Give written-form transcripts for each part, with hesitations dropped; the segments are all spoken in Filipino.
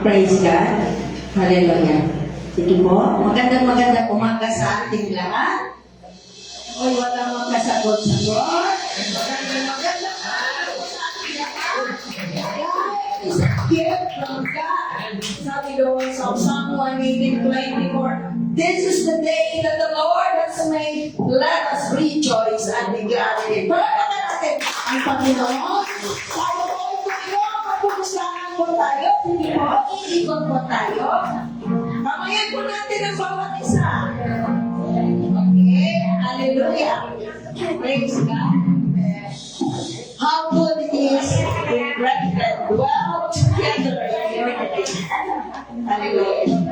Praise God. Hallelujah. Sige po. Magandang umaga sa ating lahat. Oy, wala magkasagot-sagot. Magandang araw sa ating lahat. God is a gift from God. Sabi doon sa Psalm 118:24. This is the day that the Lord has made. Let us rejoice and be glad in it. Palagpakan natin ang Panginoon. Tayo po tayo. Magpupustahan po tayo. Hindi po. Iikot po tayo. Kamayan po natin ang bawat isa. Okay. Hallelujah. Praise God. How good it is to brethren dwell together in unity. Hallelujah.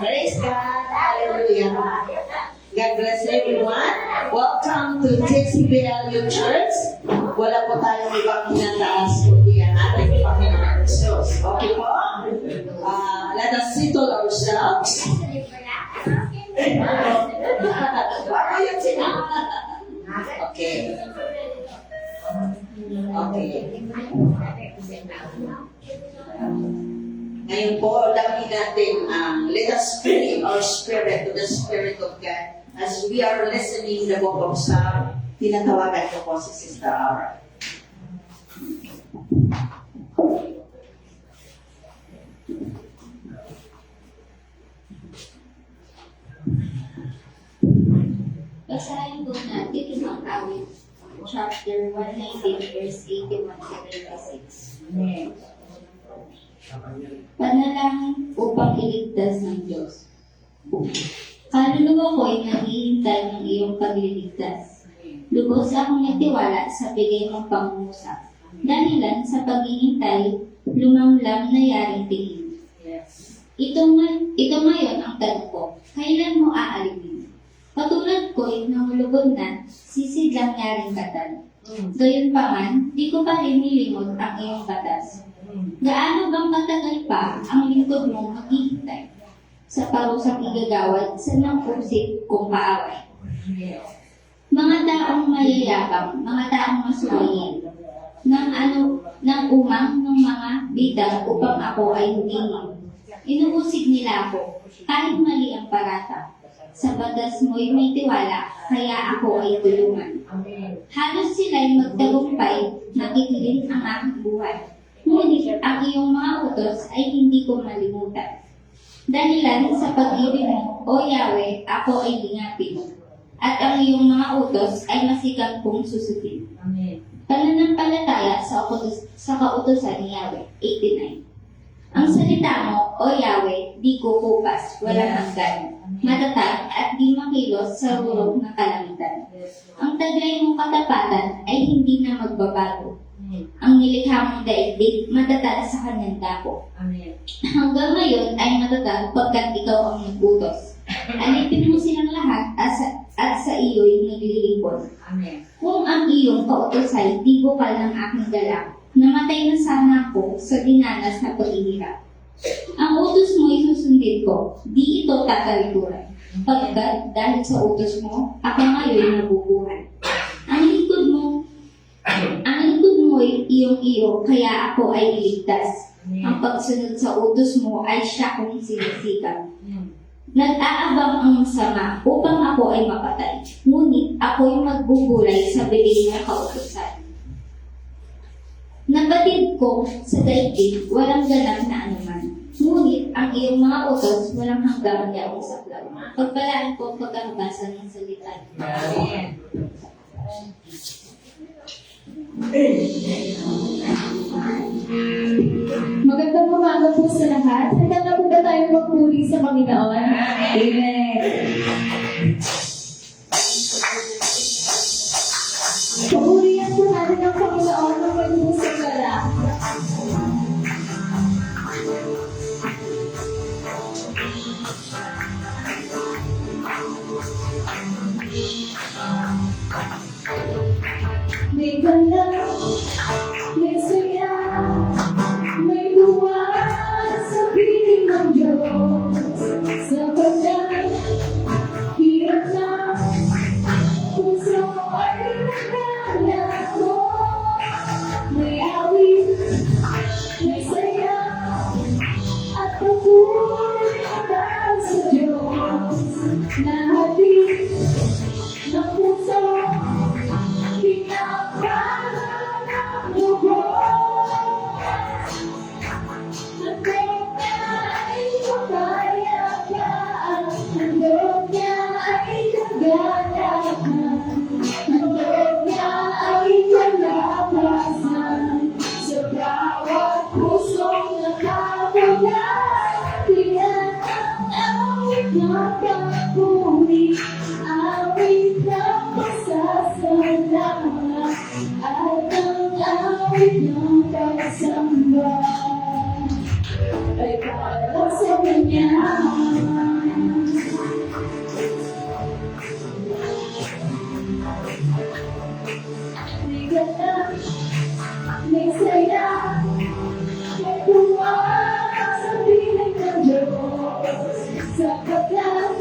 Praise God. Hallelujah. God bless everyone. Welcome to JCBLU Church. Wala po tayong ibang pinataas kundi ang ating Panginoon Jesus. Okay po? Let us settle ourselves. Ako yun sila. Okay. Okay. Ngayon po, dami natin let us bring our spirit to the Spirit of God as we are listening the book of Psalm. Tinatawagan ko po si Sister Aura. Basahin po natin yung awit, chapter 119, verse 81 to 36. Amen. Panalangin upang iligtas ng Diyos. Kaluluwa ko ay naghihintay ng iyong pagliligtas. Lubos akong nagtiwala sa bigay mong pangungusap. Dahilan sa paghihintay, lumamlam na yaring tingin. Ito ngayon ang tanong ko, kailan mo aalimin? Patulad ko'y nangulubog na, sisidlang yaring katal. Gayon pa man, di ko pa rin nilimot ang iyong batas. Gaano bang katagal pa ang lingkod mong maghihintay sa parusang igagawad sa nangkusip kong paaway? Mga taong mayayabang, mga taong masuwayin, ng umang ng mga bidang upang ako ay humingi. Inuusig nila ako, kahit mali ang parata. Sa batas mo'y may tiwala, kaya ako ay tulungan. Halos sila'y magtagumpay, nakikiling ang aking buhay. Ngunit ang iyong mga utos ay hindi ko malimutan. Dahilan sa pag-ibig mo, O Yahweh, ako ay lingapin. At ang iyong mga utos ay masikap kong susupin. Pananampalataya sa kautusan ni Yahweh. 89. Ang salita mo, O Yahweh, di ko kupas, walang hanggan. Matatag at di makilos sa rurok ng kalamitan. Ang taglay mong katapatan ay hindi na magbabago. Ang nilikha mong daigdig, matatag sa kanyang dako. Hanggang ngayon ay matatag pagkat ikaw ang nag-utos. Alipin mo silang lahat at sa iyo'y naglilingkod. Kung ang iyong kautos ay di bukal ng aking dala, namatay na sana ako sa dinanas na paghihirap. Ang utos mo ay susundin ko, di ito tatalikuran. Pagkat dahil sa utos mo, ako ngayon nabubuhay. Ang lingkod mo ay iyong-iyo, kaya ako ay iligtas. Ang pagsunod sa utos mo ay siya kong sinisikap. Nag-aabang ang masama upang ako ay mapatay, ngunit ako'y magbubulay sa bigay ng kautusan. Nabatid ko sa daigdig, walang ganap na anuman. Ngunit ang iyong mga utos, walang hanggang yaong saklaw. Pagpalaan po pagkakabasa ng salita. Amen. Magandang umaga po sa lahat. Handa na po ba tayo magpuri sa Panginoon? Amen. Papurihan po natin ang Panginoon ng may pusong galak. May ganda, may saya, may duwa sa piling ng Diyos. Sa banda, hirap na, ganda, may saya, may tuwa sa piling ng Diyos. Sapagkat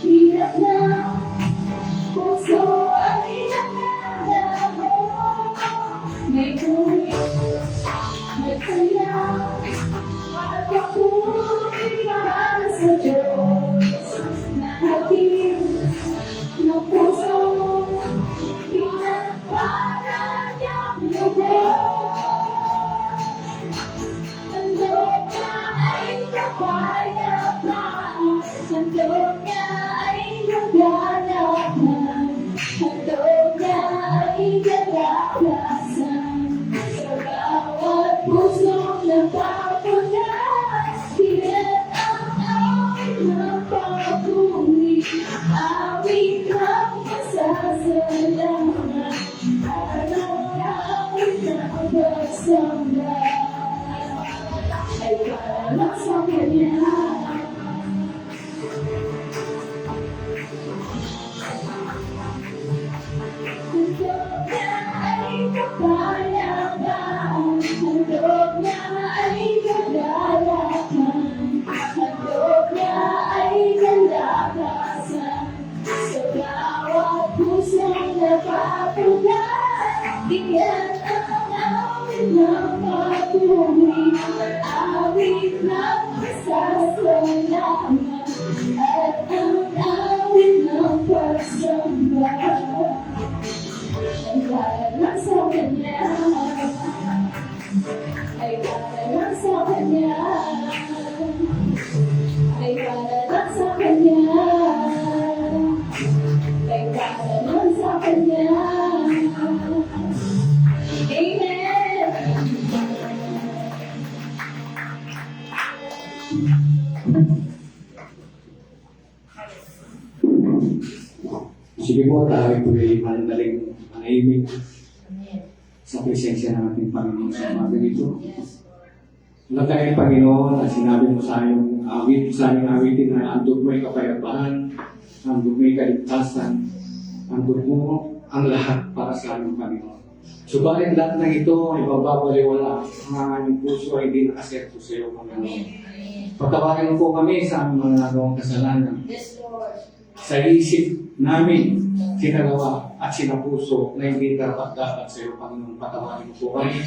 hirap na puso ay nananaho. May tuwing, may saya, at ako'y mahal sa Diyos. Nahatid ng puso, pinagpala niyang lubos. Ang loob niya ay kapayapaan, ang loob niya ay kagalakan, ang loob niya ay kalakasan. Sa bawat pusong napapunas, pilit ang awit ng papuri, awit ng pasasalamat, awit ng pagsamba. Ay para sa Kanya. Ang loob niya ay kapayapaan, ang loob niya ay kagalakan, ang loob niya ay kalakasan. Sa bawat pusong napapunas, iyan ang awit ng papuri, awit ng pasasalamat, at ang awit ng pagsamba. Ay para lang sa Kanya, ay para lang sa Kanya, ay para lang sa Kanya, ay para lang sa Kanya. Amen. Sige po, tayo po ay mandaling manahimik sa presensya ng ating Panginoon sa umaga nito. Nagkaya Panginoon, at sinabi mo sa iyong awit, sa iyong awitin na andog mo ay kapayapaan, andog mo ay kaligtasan, andog mo ang lahat para sa aming Panginoon. Subalit lahat ng ito ay bababaliwala, ang aming puso ay hindi nakaserto sa iyo, Panginoon. Patawarin mo po kami sa aming mga nagawang kasalanan. Sa isip namin, sinagawa at sinapuso na hindi karapat-dapat sa iyo, Panginoon. Patawarin mo po kami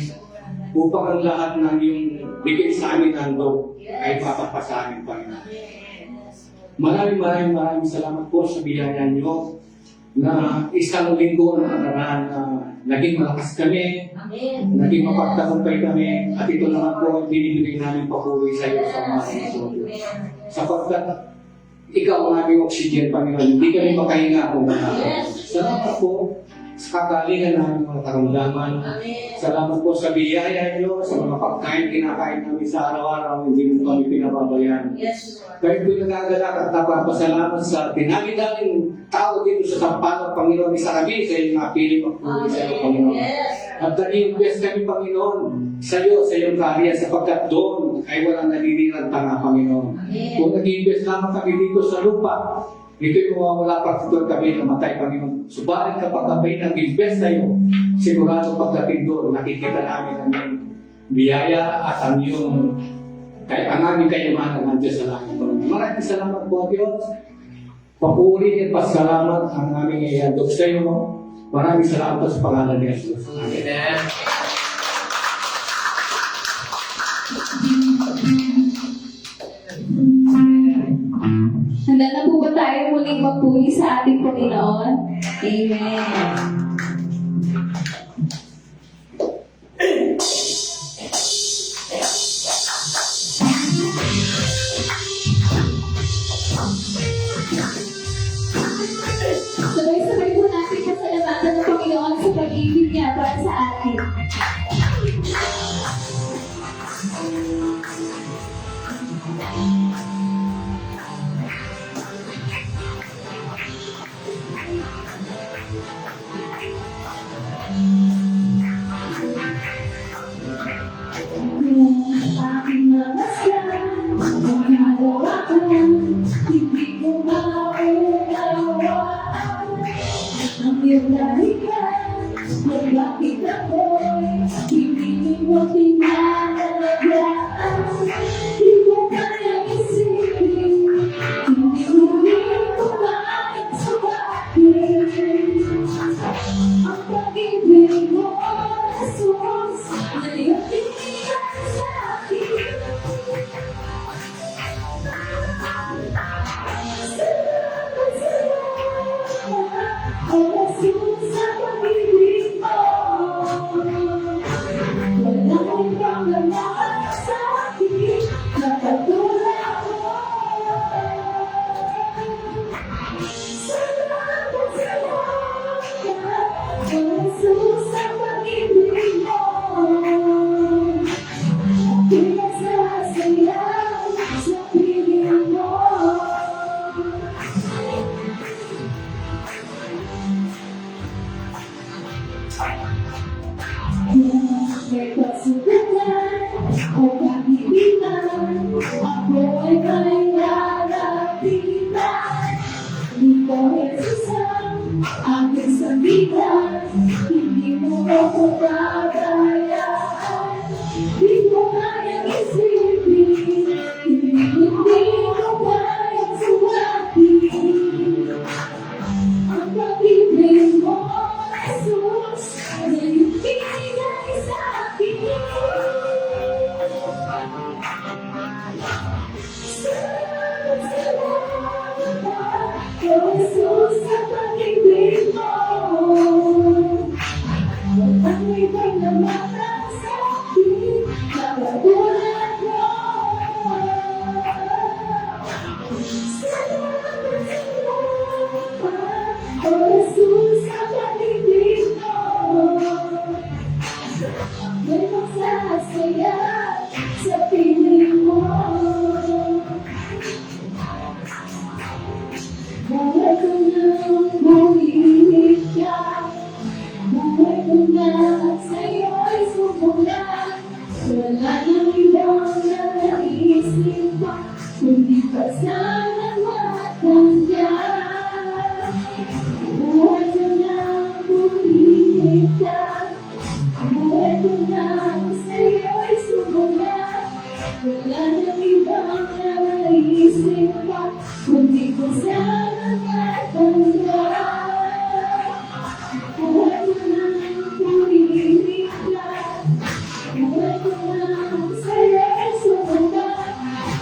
upang ang lahat ng iyong bigay sa amin handog ay papapasa amin, Panginoon. Maraming salamat po sa biyaya niyo na isang linggo na nakaraan na naging malakas kami, naging mapagtagumpay kami, at ito naman po binibigay namin papuri sa iyo sa mga ito. Sapagkat ikaw ang aming oxygen, Panginoon. Hindi kami makahinga kung wala. Salamat po sa kagalingan namin mga karamdaman. Salamat po sa biyaya niyo, sa mga pagkain kinakain namin sa araw-araw, hindi mo kami pinababayan. Kahit po'y nagagalak at napapasalamat sa dinami-daming tao dito sa Sampaloc, Panginoon, isa kami sa iyong napili magpuli sa iyo, Panginoon. At nag-invest kami, Panginoon, sa iyong karya, sapagkat doon ay walang naninirang tanga, Panginoon. Kung nag-invest lamang kami dito sa lupa, ito'y mawawala partidor kami namatay, Panginoon. Subalit kapag kami nag-invest sa iyo, sigurado pagdating doon, nakikita namin ang iyong biyaya at ang iyong ang aming kayamanan nandiyan sa langit, Panginoon. Maraming salamat po, Diyos. Papuri at pasalamat ang aming iadok sa iyo. Maraming salamat po sa pangalan ni Jesus. Amen. Handa na po ba tayo muling magpuri sa ating Panginoon? Amen. Sabay-sabay po natin pasalamatan ng Panginoon sa pag-ibig niya para sa atin. Ang iyong lahigan Bakit ako'y hindi mo pinalagaan? Di ko kayang isipin, hindi ko kayang sabahin. Ang pag-ibig mo, Jesus, na iyong tinigay sa akin. Oh, Jesus, sa pag-ibig mo. Walang ibang laman sa akin na katulad mo. Salamat, salamat, oh, Jesus, sa pag-ibig mo. Ako'y nagsasayang sa piling mo. May pasukan o pag-ibigan, ako ay may lalapitan. Ikaw, Jesus, ang aking sabitan, hindi mo ako pabayaan. Di ko kayang isipin, hindi ko kayang suwatin. Ang pag-ibig mo, Jesus, na iyong binigay sa akin. Salamat, salamat, oh, Jesus, sa pag-ibig mo. Walang ibang laman sa akin na katulad mo. Salamat, salamat, oh, Jesus, sa pag-ibig mo. Ako'y magsasaya sa piling mo. Buhay ko nang bumibig ka. Buhay ko na at sa'yo'y sumulat. Wala nang ibang nanaisip pa, kundi pasalamatan ka. Buhay ko nang bumibig ka. Buhay ko na at sa'yo'y sumulat. Wala nang ibang nanaisip pa, kundi pasalamatan ka. Buhay ko nang bumibig ka. Buhay ko na at sa'yo'y sumulat.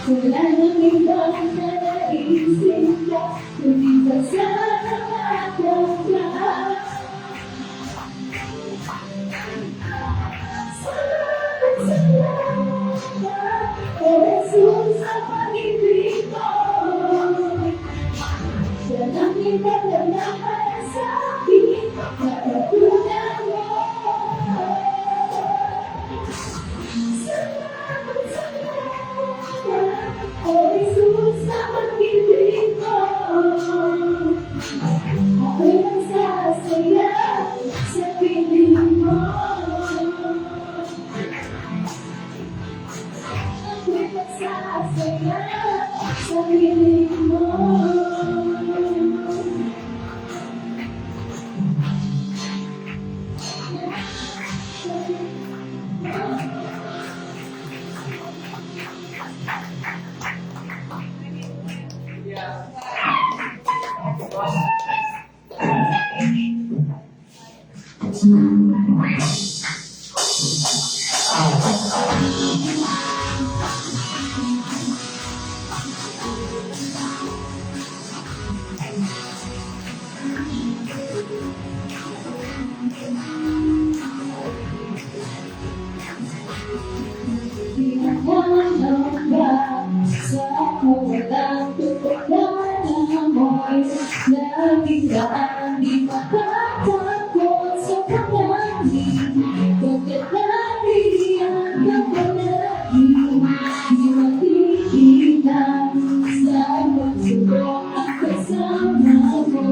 Wala nang ibang nanaisip ka, kundi pasalamatan ka. Salamat, salamat, oh, Jesus, sa pag-ibig mo. Walang ibang laman sa akin na katulad mo. Salamat, salamat, oh, Jesus, sa pag-ibig mo. Ako'y nagsasaya sa piling mo. Ako'y nagsasaya sa piling mo. Pinangalan ba sa ako walang tutok na amoy? Laging daan di makatakot sa pangangin. Pagkat nariyan ako lagi, di makikita sa pagsubok ang kasama mo.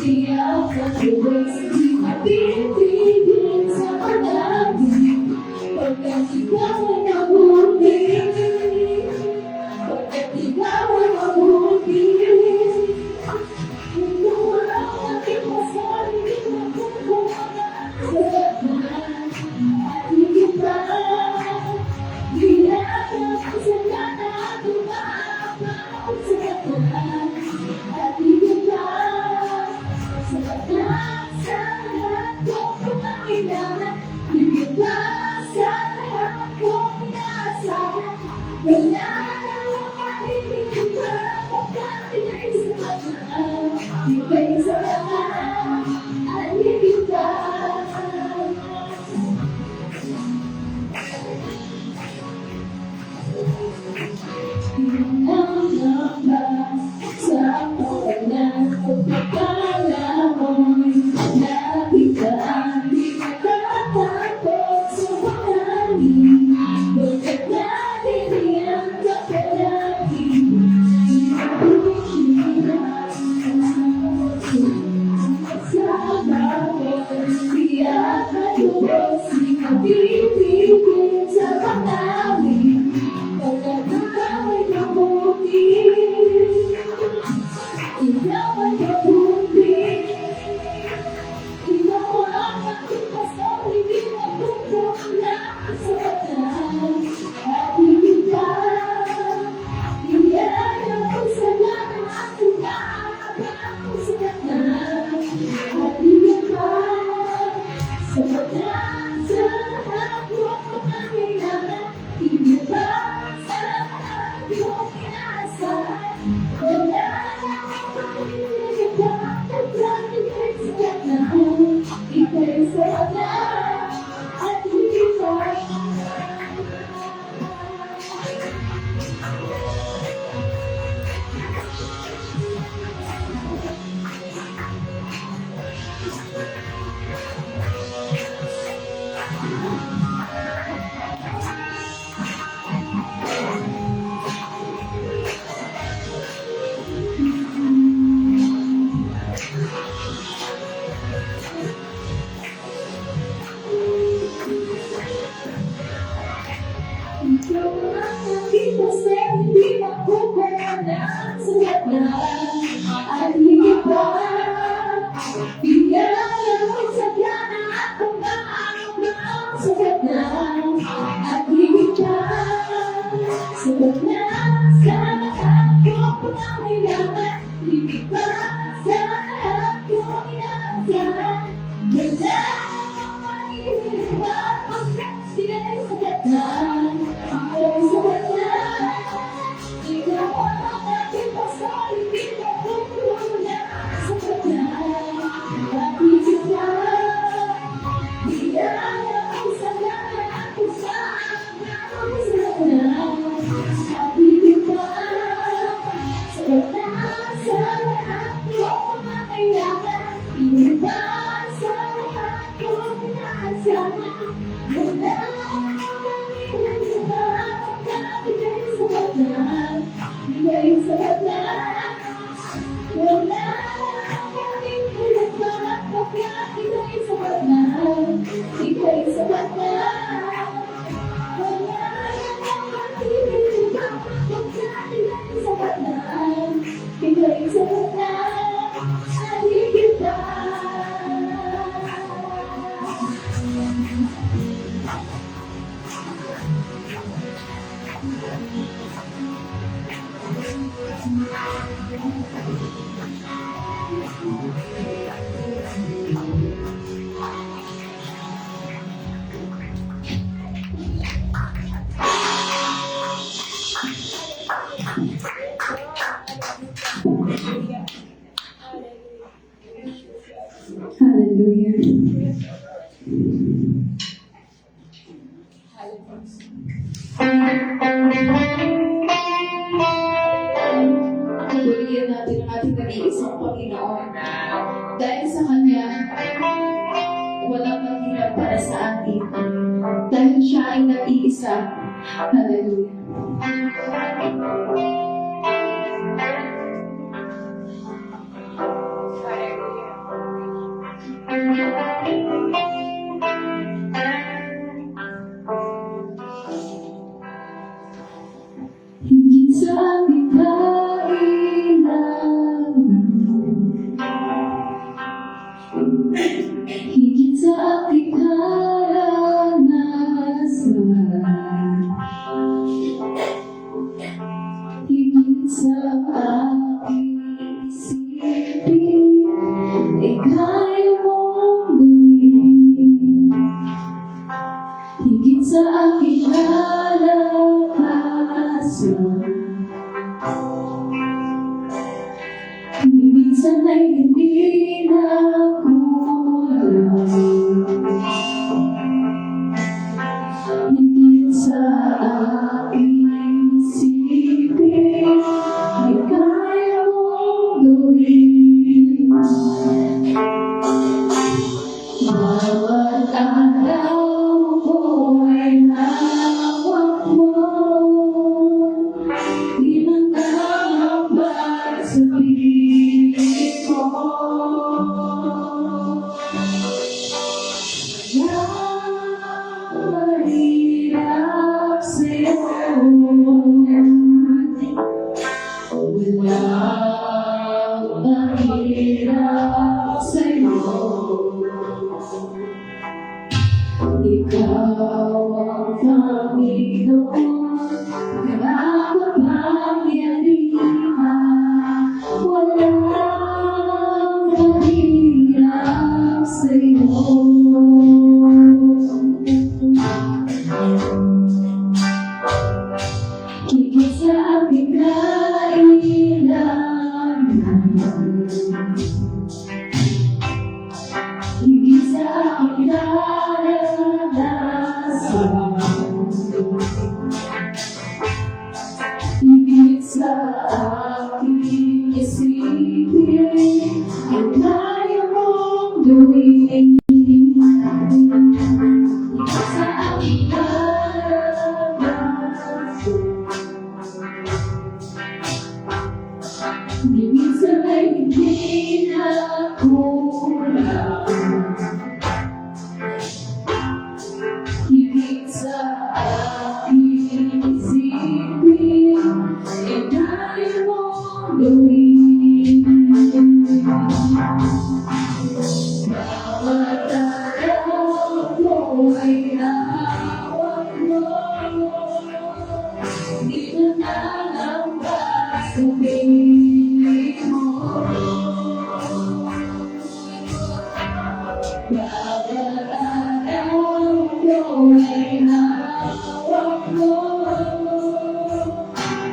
Tiyak at lubos, di mapipigil sa pag-ibig. Pagkat ikaw ay mabuti, pagkat ikaw ay mabuti. Kung wala ang aking masali, di makukuha Wala nang makikita kapag pinaisapat na ika'y sarap at higita. Sa pagkakas pagkakala mo'y nakitaan di matatakot sa panganin. Bakit natin iyang kapalagi? Sa bawat tiyak na lubos, di mapipigil sa panganin. Pagkat ikaw ay mabuti, ikaw ay mabuti. Ikaw ang magtipas na hindi matutok na sa batas. At higit pa, iyan ang pagsagana at umaabang sa batas. At higit pa, sa batas, sa lahat mo ang kailangan. Higit pa, sa lahat mo inaasahan. Wala nang makikita kapag ika'y sapat na. Ika'y sapat na at higit pa. Ikaw ang nakitas na hindi makukuha sa ganda at higit pa. Bigyan ang pagsagana at umaabang sa ganda at higit pa. Sapat na sa lahat ko pangangailangan. Higit pa sa lahat ko inaasahan. Ganda ang mahihirap pa pagkat sila'y sapat na. Ika'y sapat na. Ikaw ang aking pasal, hindi makukuha sapat na. At higit pa, bigyan ang pagsagana at umaabang sa ganda. At higit pa, sapat na sa lahat ko pangangailangan. Higit pa sa lahat ko inaasahan. Wala akong makikita kapag ika'y sapat na. Ika'y sapat na. Wala akong makikita kapag ika'y sapat na. Ika'y sapat na. Wala akong makikita kapag ika'y sapat na. Ika'y sapat na at higit pa. Hallelujah. Purihin natin ang ating nag-iisang Panginoon. Dahil sa Kanya, walang mahirap para sa atin. Dahil Siya ay nag-iisa. Hallelujah. Higit sa aking kailangan, higit sa aking karanasan, higit sa aking isipin, kaya mong gawin. Higit sa aking kalakasan, Ikaw ang Panginoon, nakakapangyarihan, walang kahirap sa'yo. Higit sa aking kailangan, higit sa aking naranasan, higit sa aking isipin, ang kaya mong gawin. Higit sa aking naranasan, higit sa hindi na kulang, higit sa aking isipin, e kaya mong gawin. Bawat araw ko ay hawak mo, di na nalampas sa piling mo. Bawat araw ko ay hawak mo,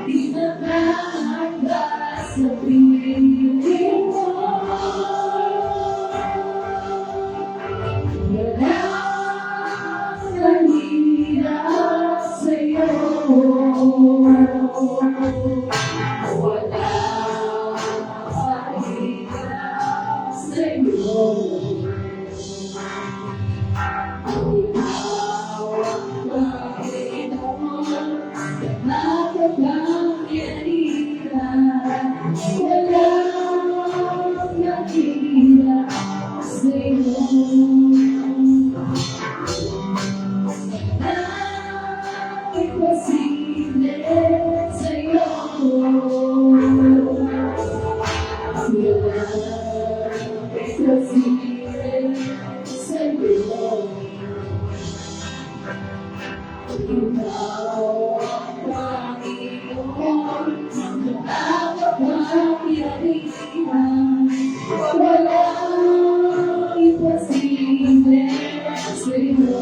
di na nalampas sa piling mo. Walang kahirap sa'yo, walang kahirap sa'yo. Ikaw ang Panginoon, nakakapangyarihan, walang kahirap sa'yo. Imposible sa'yo, walang imposible sa'yo. Ikaw ang Panginoon, nakakapangyarihan, walang imposible sa'yo.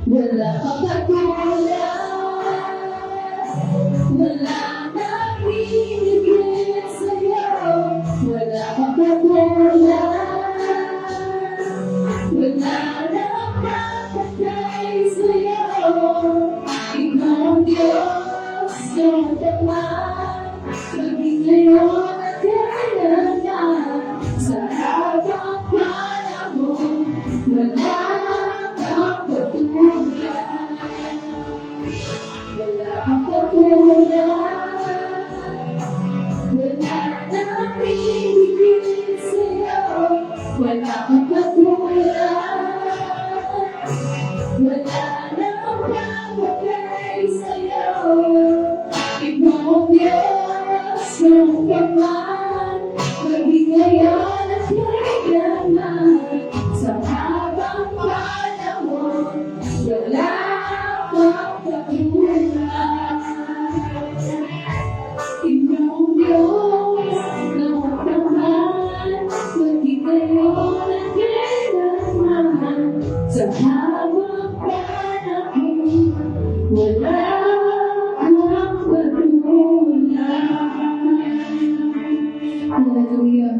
Wala kang kagulang, wala nang binigay sa'yo. Wala kang kagulang, wala nang kapatay sa'yo. Ikaw ang Diyos na magdamag, maging ngayon at kailanman. Sa habang panahon, wala kang patulang, wala kang patulang, wala nang binigay sa'yo. Wala kang patulang, wala nang kapatay sa'yo. Ikaw ang Diyos ng pagmamahal, maging ngayon at kailanman. Sa habang panahon, wala kang patulang. Ikaw ang Diyos ng pagmamahal, maging ngayon at kailanman. Sa habang panahon, wala kang patulang. Hallelujah.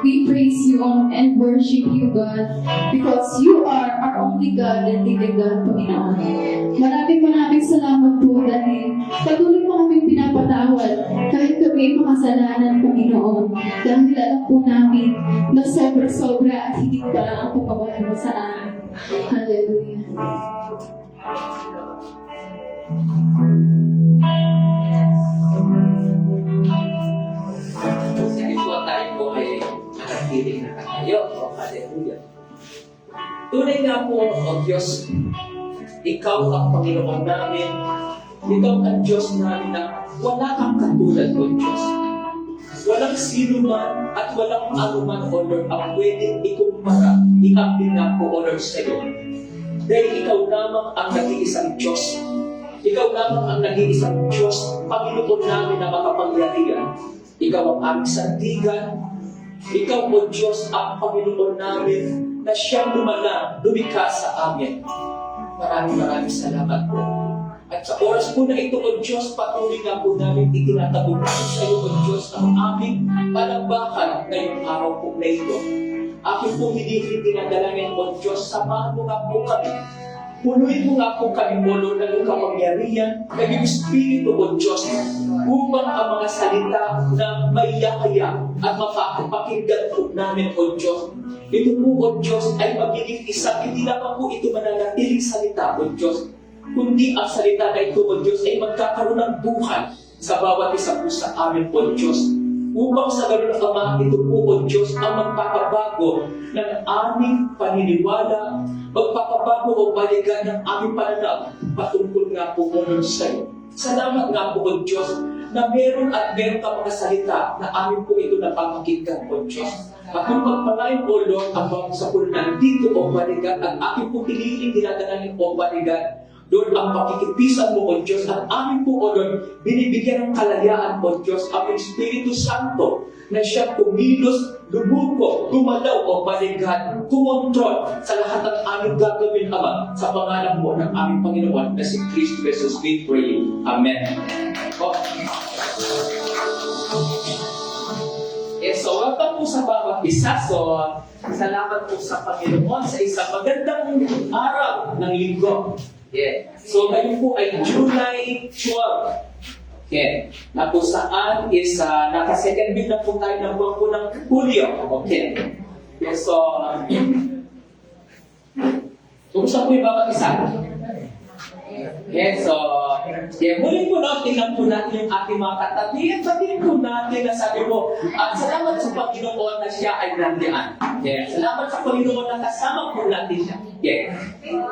We praise you and worship you, God, because you are our only God and living God, Panginoon. Maraming salamat po dahil patuloy mo kaming pinapatawad kahit kami kami makasalanan, Panginoon. Dahil alam po namin na sobra-sobra at higit pa ang pagmamahal mo sa amin. Hallelujah. Sige po, tayo po ay nakatiling na tayo. Hallelujah. Tunay nga po, O Diyos, Ikaw ang Panginoon namin. Ikaw ang Diyos namin na wala kang katulad, O Diyos. Walang sino man at walang anuman, O Lord, ang pwedeng ikumpara, iambing na po, O Lord, sa iyo. Dahil ikaw lamang ang nag-iisang Diyos. Ikaw lamang ang nag-iisang Diyos, Panginoon namin na makapangyarihan. Ikaw ang aming sandigan. Ikaw, O Diyos, ang Panginoon namin na siyang lumikha sa amin. Maraming salamat po. At sa oras po na ito, O Diyos, patuloy nga po namin itinatagod sa iyo, O Diyos, ang aming palakpakan ngayong araw po na ito. Aking po hindi dinadalangin, O Diyos, samahan mo nga po kami. Punuin mo nga po kami, O Lord, ng iyong kapangyarihan, ng iyong Espiritu, O Diyos, upang ang mga salita na maiyakaya at mapapakinggan po namin, O Diyos. Ito po, O Diyos, ay magiging isang, hindi lamang po ito mananatiling salita, O Diyos, kundi ang salita na ito, O Diyos, ay magkakaroon ng buhay sa bawat isa po sa amin, O Diyos. Upang sa ganun, Ama, ito po, O Diyos, ang magpapabago ng aming paniniwala, magpapabago o balikan ng aming pananaw patungkol nga po, O Lord, sa iyo. Salamat nga po, O Diyos, na meron ka mga salita na amin po ito napapakinggan, O Diyos. At kung pagpalain, O Lord, ang bawat sa puno nandito, O balikan, ang aking po piniling dinadananin, O balikan, Lord, ang pakikipisan mo, O Diyos, at amin po, O Lord, binibigyan ng kalayaan, O Diyos, ang Espiritu Santo na siya kumilos, lumuko, gumalaw, O balikan, kumontrol sa lahat ng aming gagawin, Ama, sa pangalan mo ng aming Panginoon na si Kristo Jesus, we pray. Amen. So, welcome po sa bawat isa. So, salamat po sa Panginoon sa isang magandang araw ng linggo. Yeah. So, ngayon po ay July 12. Okay. Na po saan is naka-second week na po tayo ng buwan po ng Hulyo. Okay. Okay. So, kumusta po yung bawat isa? Okay, so, muli po na, tingnan po natin yung ating mga katabi at sabihin po natin na sabi po, at salamat sa Panginoon na siya ay nandiyan. Okay, salamat sa Panginoon na kasama po natin siya. Okay,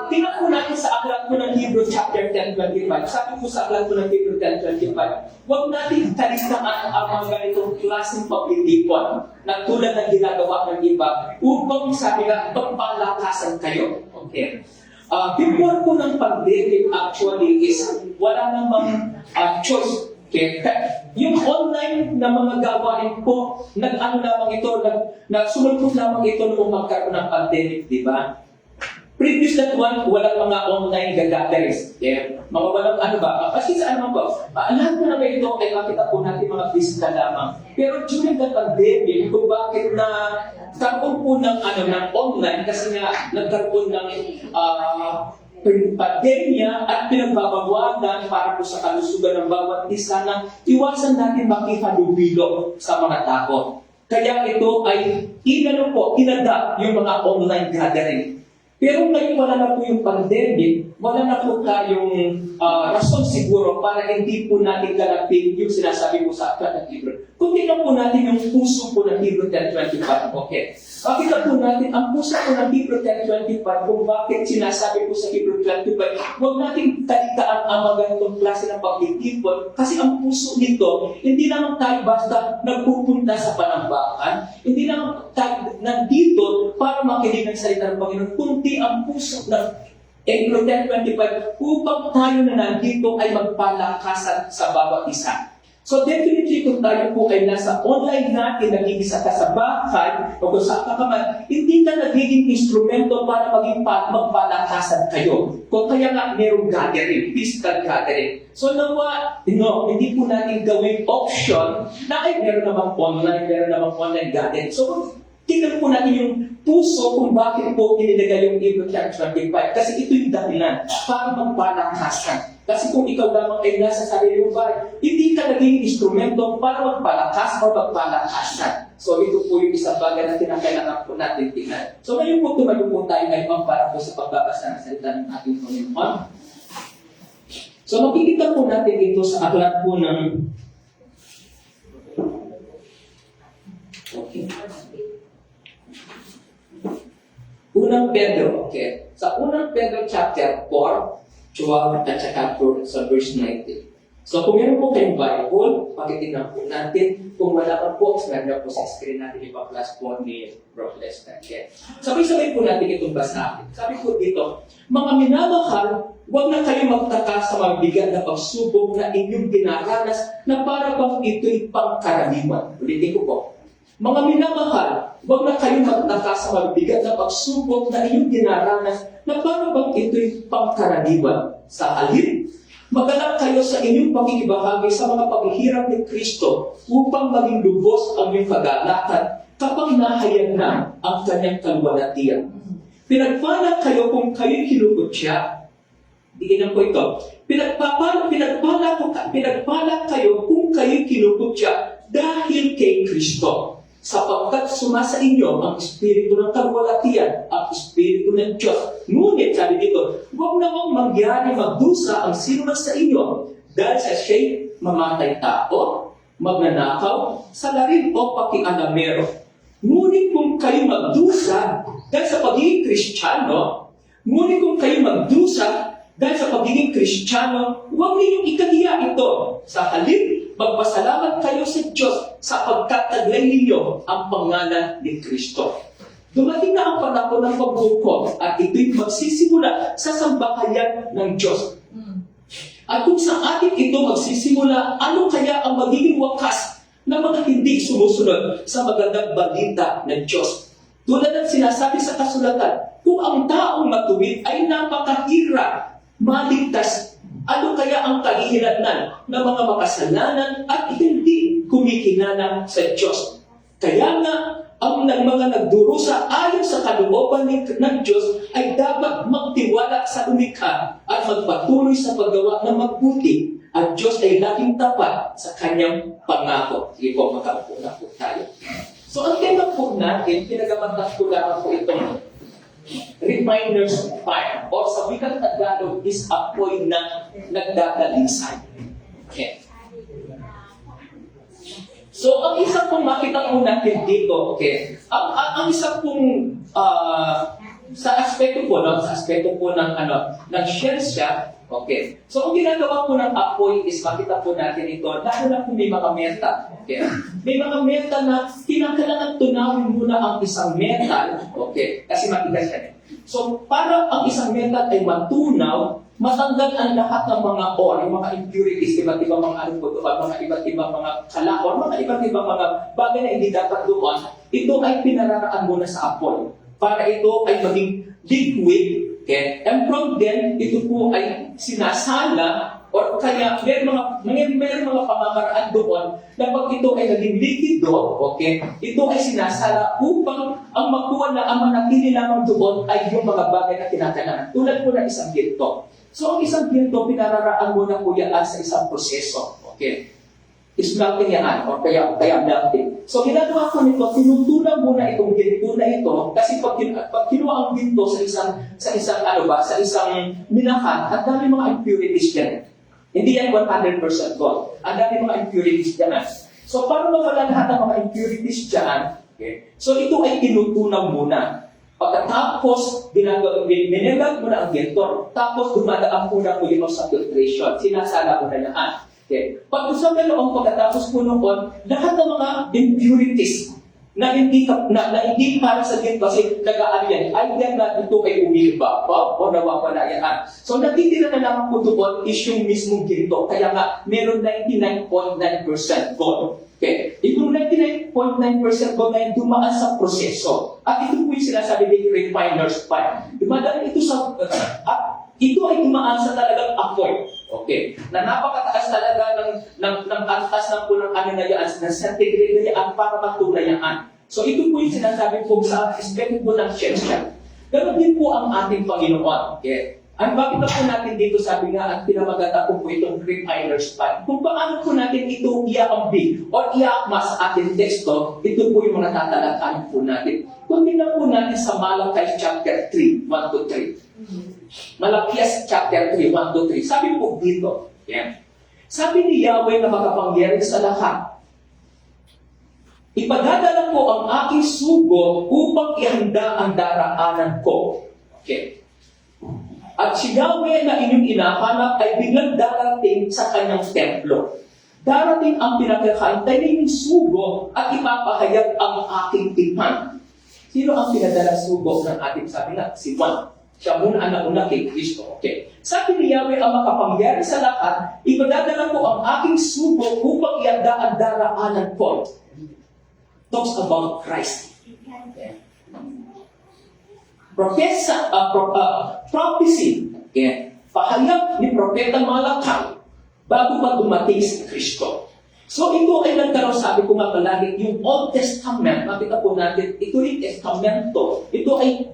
tingnan po natin sa aklat po ng Hebrews chapter 10:25. Sabi po sa aklat po ng Hebrews 10:25, huwag natin talistaan ang mga ganitong klaseng pagtitipon na tulad ng ginagawa ng iba upang sabi nga, pagpalakasan kayo. Okay. Before po ng pandemic actually is wala namang choice. Okay? Yung online na mga gawain po, nag-ano lamang ito, sumunod lamang ito nung magkaroon ng pandemic, di ba? Previous that one, walang mga online gatherings. Okay? Mga walang ano ba? Kasi sa ano ba? Lahat po na ito ay makita po natin mga bisita lamang. Pero during the pandemic, kung bakit na karoon po ng online kasi nga nagkaroon ng pandemya at pinagbabawalan para po sa kalusugan ng bawat isa na iwasan natin makihalubilo sa mga tao. Kaya ito ay inada yung mga online gathering. Pero ngayon wala na po yung pandemic, wala na po tayong rason siguro para hindi po natin galapin yung sinasabi po sa aklat ng Hebrew. Kundi na po natin yung puso po ng Hebrew 10:25. Okay. Pakita po natin ang puso po ng Hebrew 10:25 kung bakit sinasabi po sa Hebrew 10:25. Huwag natin talitaan ang mga ganitong klase ng pagtitipon kasi ang puso nito, hindi naman tayo basta nagpupunta sa panambahan, hindi naman tayo nandito para makinig ng salita ng Panginoon, kundi ang puso ng Hebrew 10:25 upang tayo na nandito ay magpalakasan sa bawat isa. So definitely kung tayo po ay nasa online natin, nagigisa ka sa bahay o kung saan ka man, hindi ka nagiging instrumento para maging magpalakasan kayo. Kung kaya nga mayroong gathering, physical gathering. So nawa, hindi po natin gawing option na ay meron namang online gathering. So tingnan po natin yung puso kung bakit po inilagay yung Hebrew chapter 25. Kasi ito yung dahilan para magpalakasan. Kasi kung ikaw lamang ay nasa sarili mong bahay, hindi ka naging instrumento para magpalakas o magpalakasan. So ito po yung isang bagay na kinakailangan po natin tingnan. So ngayon po tumayo po tayo ngayon para po sa pagbabasa ng salita ng ating Panginoon. So makikita po natin ito sa aklat po ng Unang Pedro, okay. Sa Unang Pedro chapter 4, 12 at saka sa verse 19. So kung meron po kayong Bible, pakitignan po natin. Kung wala pa po, meron po sa screen natin ipa-plus po ni Bro Lester. Okay. Sabay-sabay po natin itong basahin. Sabi po dito, mga minamahal, huwag na kayo magtaka sa mabigat na pagsubok na inyong dinaranas na para bang ito'y pangkaraniwan. Ulitin ko po. Mga minamahal, huwag na kayong magtaka sa mabigat na pagsubok na inyong dinaranas na para bang ito'y pangkaraniwan. Sa halip, magalak kayo sa inyong pakikibahagi sa mga paghihirap ni Kristo upang maging lubos ang iyong kagalakan kapag nahayag na ang kanyang kaluwalhatian. Pinagpala kayo kung kayo'y kinukot siya. Tingnan po ito. Pinagpala kayo kung kayo'y kinukot siya dahil kay Kristo. Sapagkat sumasa inyo ang Espiritu ng kaluwalhatian, ang Espiritu ng Diyos. Ngunit, sabi dito, huwag namang mangyari magdusa ang sino man sa inyo dahil sa siya'y mamatay tao, magnanakaw, salarin o pakialamero. Ngunit kung kayo magdusa dahil sa pagiging Kristiyano, dahil sa pagiging Kristiyano, huwag ninyong ikahiya ito. Sa halip, magpasalamat kayo sa Diyos sapagkat taglay ninyo ang pangalan ni Kristo. Dumating na ang panahon ng pagbukom at ito'y magsisimula sa sambahayan ng Diyos. At kung sa atin ito magsisimula, ano kaya ang magiging wakas ng mga hindi sumusunod sa magandang balita ng Diyos? Tulad ng sinasabi sa kasulatan, kung ang taong matuwid ay napakahirap maligtas, ano kaya ang kahihinatnan ng mga makasalanan at hindi kumikinala sa Diyos? Kaya nga, ang mga nagdurusa ayon sa kalooban ng Diyos ay dapat magtiwala sa lumikha at magpatuloy sa paggawa ng mabuti. At Diyos ay laging tapat sa kanyang pangako. Sige po, makaupo na po tayo. So, ang tema po natin, pinagamatan ko lang po itong Reminders of Fire, or sa wikang Tagalog is apoy na nagdadalisay. Okay. So, ang isa pong makita po natin dito, okay, ang isa pong sa aspeto po ng siyensya, okay. So, ang ginagawa po ng apoy is makita po natin ito, lalo na kung may mga metal, okay. May mga metal na kinakailangan tunawin muna ang isang metal, okay, kasi matigas yan. So, para ang isang metal ay matunaw, matanggal ang lahat ng mga ore, yung mga impurities, iba't ibang mga mga iba't ibang mga kalahon, mga iba't ibang mga bagay na hindi dapat doon, ito ay pinararaan muna sa apoy para ito ay maging liquid, okay? And from then, ito po ay sinasala or kaya meron mga pamamaraan doon na pag ito ay naging liquido, okay, ito ay sinasala upang ang makuha na ang manatili lamang doon ay yung mga bagay na kinakailangan. Tulad po ng isang ginto. So, ang isang ginto, pinararaan mo na po yan sa isang proseso. Okay? Smelting yan, o kaya melting. So, ginagawa ko nito, tinutulang muna itong ginto na ito, kasi pag kinuha ang ginto sa isang minahan, ang dami mga impurities dyan. Hindi yan 100% gold. Ang dami mga impurities dyan. So, para mawala lahat ng mga impurities dyan, okay, so ito ay tinutunaw muna. Pagkatapos, binelag mo na ang ginto, tapos dumadaan po na po yun sa filtration. Sinasala mo na yan. Okay. Pag-usap na noon, pagkatapos po noon, lahat ng mga impurities na hindi para sa ginto kasi nag-aano yan, ay yan na ito ay umiba o nawawala yan. So natitira na lang po doon is yung mismong ginto. Kaya nga, meron 99.9% gold. Okay. Itong 99.9% gold na yung dumaan sa proseso. At ito po yung sinasabi ng refiner's fire. Dumadaan ito sa... ito ay dumaan sa talagang apoy. Okay. Na napakataas talaga ng antas ng punang ano na yan, ng centigrade na yan para matulayan. So ito po yung sinasabi po sa aspect po ng siyensya. Ganon din po ang ating Panginoon. Okay? Ang bakit na po natin dito, sabi nga, at pinamaganda po itong refiner's pan. Kung paano po natin ito iaambig o iakma sa ating teksto, ito po yung mga tatalakayin po natin. Kung tingnan po natin sa Malakay chapter 3, 1-3. Malakias chapter 3, 1-3. Sabi po dito, yan. Sabi ni Yahweh na makapangyari sa lahat, ipadadala ko ang aking sugo upang ihanda ang daraanan ko. Okay. At si Yahweh na inyong inahanap ay biglang darating sa kanyang templo. Darating ang pinakakaantay ninyong sugo at ipapahayag ang aking tipan. Sino ang pinadala sugo ng ating sabi nga? Si Juan. Siya muna ang nauna kay Kristo. Okay. Sabi ni Yahweh ang makapangyari sa lahat, ipadadala ko ang aking sugo upang ihanda ang daraanan ko. Talks about Christ. Prophecy. Yeah. Pahayag ni Propeta Malakay bago pa dumating si Kristo. So ito ay nagkaroon, sabi ko nga palagi, yung Old Testament, nakita po natin, ito yung testamento, ito ay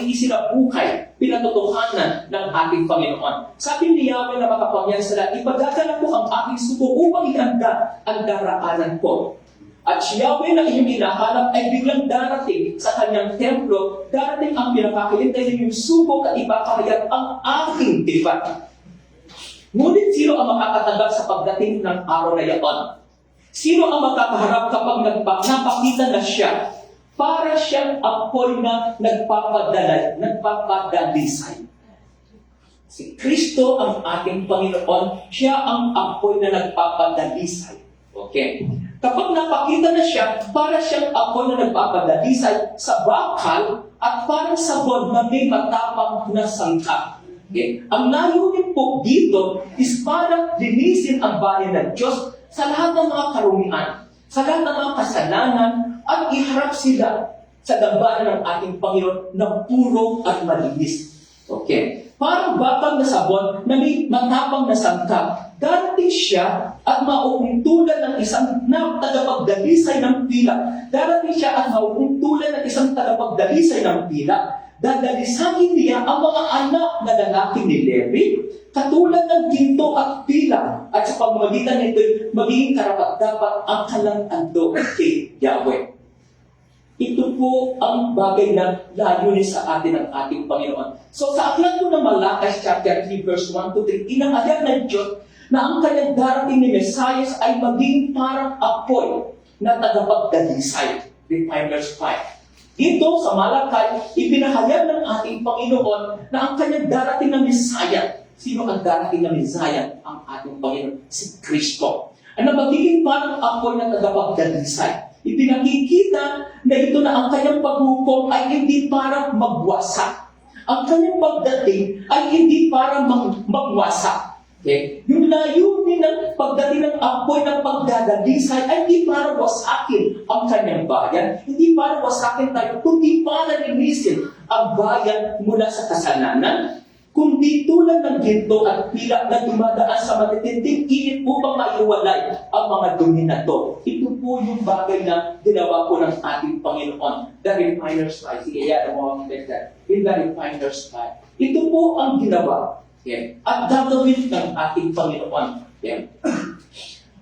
isinabukay, pinatotohanan ng ating Panginoon. Sabi ni Yahweh na makapangyari sa lahat, ipadadala ko ang aking sugo upang ihanda ang daraanan ko. At si Yahweh na inyong hinahanap ay biglang darating sa kanyang templo, darating ang pinakakilintay ninyong sugo at ipapahayag ang aking tipan. Ngunit sino ang makakatanggap sa pagdating ng araw na iyon? Sino ang makakaharap kapag napakita na siya? Para siyang apoy na nagpapadalisay. Si Kristo ang ating Panginoon, siya ang apoy na nagpapadalisay. Okay. Kapag napakita na siya, para siyang apoy na nagpapadalisay sa bakal at parang sabon na may matapang na sangka. Okay. Ang layunin po dito is para linisin ang bayan ng Diyos sa lahat ng mga karumian, sa lahat ng mga kasalanan, at iharap sila sa gambaran ng ating Panginoon na puro at malinis. Okay. Parang bakal na sabon na may matapang na sangka. Darating siya at mauuntulan ng isang tagapagdalisay ng pila. Darating siya at mauuntulan ng isang tagapagdalisay ng pila. Dadalisangin niya ang mga anak na lalaki ni Levi, katulad ng ginto at pila. At sa pamamagitan nito, magiging karapat-dapat ang kalang-ando kay Yahweh. Ito po ang bagay na layunin sa atin ng ating Panginoon. So sa aklat po ng Malakay chapter 3 verse 1-3, inahayag ng Diyos na ang kanyang darating ni Mesias ay maging parang apoy na tagapagdalisay. Refiner's fire. Dito sa Malakay, ipinahayag ng ating Panginoon na ang kanyang darating na Messiah. Sino ang darating na Messiah? Ang ating Panginoon, si Kristo. Ang magiging parang apoy na tagapagdalisay. Ipinakikita na ito na ang kanyang paghukom ay hindi para magwasak. Ang kanyang pagdating ay hindi para magwasak. Okay? Yung layunin ng pagdating ng apoy ng pagdadalisay ay hindi para wasakin ang kanyang bayan, hindi para wasakin tayo, kundi para linisin ang bayan mula sa kasalanan, kundi tulad ng ginto at pila na dumadaan sa matitinding init upang maiwalay ang mga dumi na to. Ito po yung bagay na ginawa po ng ating Panginoon. The refiner's fire. Sige, yan ang mga kita. In the refiner's fire. Ito po ang ginawa. Yeah. At gagawin ng ating Panginoon. Yeah.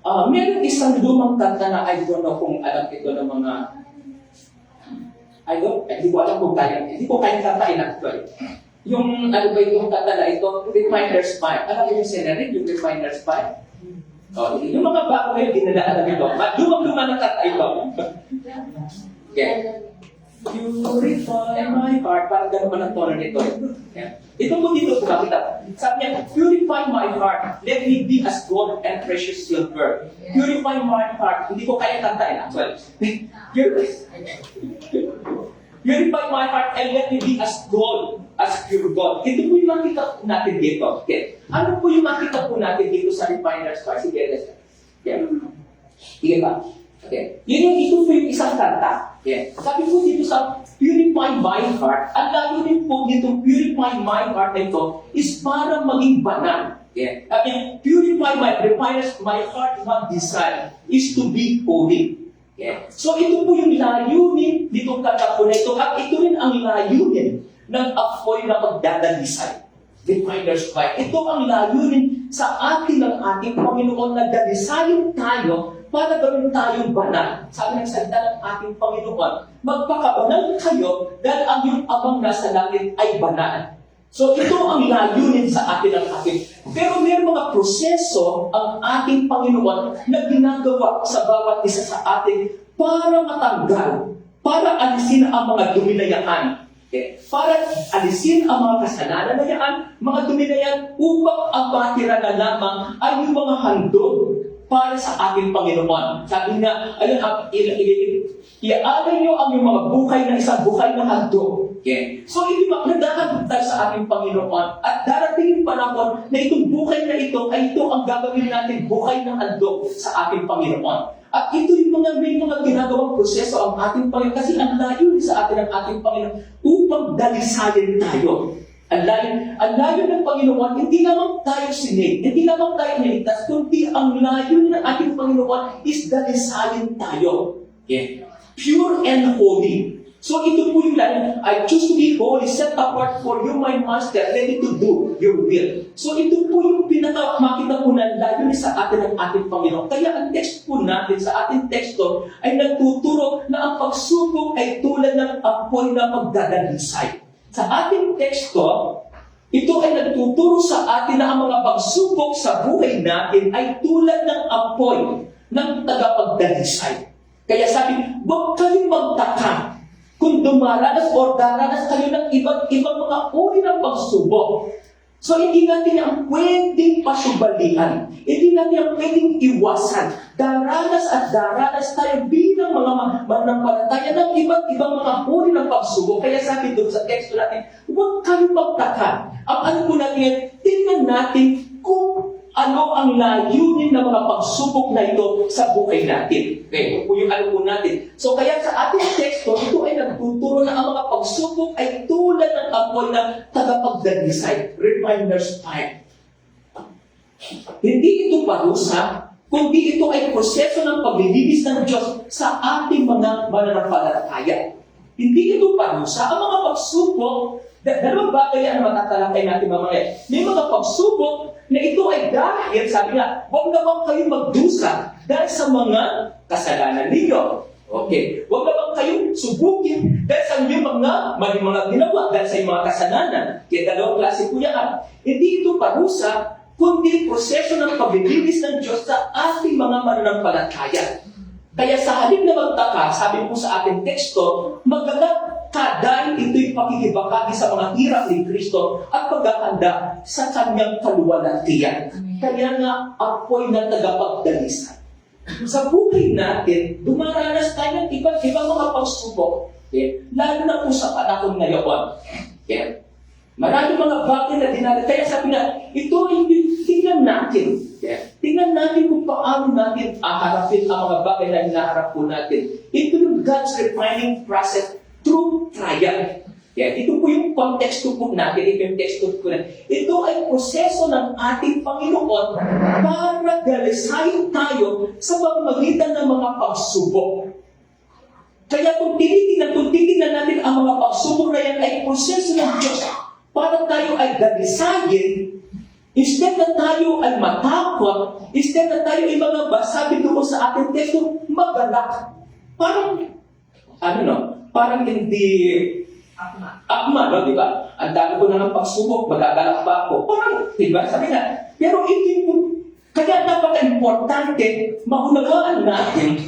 Meron isang lumang kanta na I don't know kung alam ito ng mga hindi ko alam kung kaya. Hindi ko kaya kantain actually. Yung ano ba itong kanta na ito? Refiner's fire. Alam mo yung scenery? Yung refiner's fire? Yung mga bago ngayon, hindi na alam ito. Lumang-luma ng kanta ito. Okay. Purify my heart. Parang gano'n man ang tono nito. Yeah. Ito po dito po makita. Sabi niya, purify my heart. Let me be as gold and precious silver. Purify my heart. Hindi ko kaya kantain actually. Purify my heart and let me be as gold, as pure gold. Ito po yung makita po natin dito. Okay. Ano po yung makita po natin dito sa refiner's fire? Sige, let's go. Okay. Sige ba? Okay. Ito po yung isang kanta. Okay. Sabi po dito sa purify my heart, ang layunin po dito, purify my heart na ito is para maging banal. Okay. Purify my heart, one desire is to be holy. Okay. So ito po yung layunin nitong katapo na ito at ito rin ang layunin ng apoy na magdadalisay. Refiner's Fire. Ito ang layunin sa atin ng ating Panginoon na dalisayin tayo para gawin tayong banal. Sabi ng salita ng ating Panginoon, magpakabanal kayo dahil ang iyong amang nasa langit ay banal. So ito ang layunin sa atin ng ating. Pero may mga proseso ang ating Panginoon na ginagawa sa bawat isa sa atin para matanggal, para alisin ang mga dumi na yan. Okay. Para alisin ang mga kasalanan na yan, mga dumi na yan, upang ang matira na lamang ay yung mga handog para sa ating Panginoon. Sabi nga, ayun, iaalay nyo ang yung mga buhay na isang buhay na handog. Okay. So, nagdahagod tayo sa ating Panginoon at darating yung panahon na itong buhay na ito ay ito ang gagawin natin buhay ng handog sa ating Panginoon. At ito yung may mga ginagawang proseso ang ating Panginoon kasi ang layo sa atin ng ating Panginoon upang dalisayin tayo. Ang layo ng Panginoon, hindi lamang tayo sinave, hindi lamang tayo niligtas, kundi ang layo ng ating Panginoon is dalisayin tayo. Okay. Pure and holy. So ito po yung layo, I choose to be holy, set apart for you, my master, ready to do your will. So ito po yung makita po na layo sa atin ng ating Panginoon. Kaya ang text po natin sa ating teksto ay nagtuturo na ang pagsubok ay tulad ng apoy na magdadalisay. Sa ating teksto, ito ay nagtuturo sa atin na ang mga pagsubok sa buhay natin ay tulad ng apoy ng tagapagdalisay. Kaya sabi, huwag kayong magtaka kung dumaranas o daranas kayo ng iba't ibang mga uri ng pagsubok. So, hindi natin ang pwedeng pasubalian. Hindi natin ang pwedeng iwasan. Daranas at daranas tayo bilang mga mananampalataya ng iba't ibang mga uri ng pagsubok. Kaya sabi doon sa teksto natin, huwag kayong magtaka. Ang ano po natin, tingnan natin kung ano ang layunin ng mga pagsubok na ito sa buhay natin. Okay, kung yung ano po natin. So kaya sa ating teksto, ito ay nagtuturo na ang mga pagsubok ay tulad ng apoy na tagapagdalisay, refiner's fire. Hindi ito parusa, kundi ito ay proseso ng paglilinis ng Diyos sa ating mga mananampalataya. Hindi ito parusa. Ang mga pagsubok, dalawang bagay ang matatalakay natin mamaya. May mga pagsubok na ito ay dahil, sabi nga, huwag naman kayong magdusa dahil sa mga kasalanan ninyo. Okay. Huwag naman kayong subukin dahil sa inyong mga ginawa dahil sa inyong mga kasalanan. Kaya dalawang klase po yan. Hindi ito parusa, kundi proseso ng paglilinis ng Diyos sa ating mga mananampalataya. Kaya sa halip na magtaka, sabi po sa ating teksto, magalak ka dahil ito'y pakikibahagi sa mga hirap ni Kristo at paghahanda sa kanyang kaluwalhatian. Kaya nga, apoy na tagapagdalisan. Sa buhay natin, dumaranas tayo ng iba't ibang mga pagsubok. Okay? Lalo na po sa panahon ngayon. Okay? Maraming mga bagay na dinaranas. Kaya sabi na, ito ay tingnan natin. Okay? Tingnan natin kung paano natin aharapin ang mga bagay na hinaharap po natin. Ito yung God's refining process through trial. Yeah, ito po yung konteksto po natin, ito yung teksto po natin. Ito ay proseso ng ating Panginoon para dalisayin tayo sa pamamagitan ng mga pagsubok. Kaya kung tinitingnan natin ang mga pagsubok na yan ay proseso ng Diyos para tayo ay dalisayin, instead na tayo ay matakot, instead na tayo ay mga sabi doon sa ating teksto, magalak. Parang hindi akma, no, di ba? Ang dami ko na ng pagsubok, magagalak pa ako. Parang, di ba? Sabi na, pero kaya napaka-importante, maunawaan natin,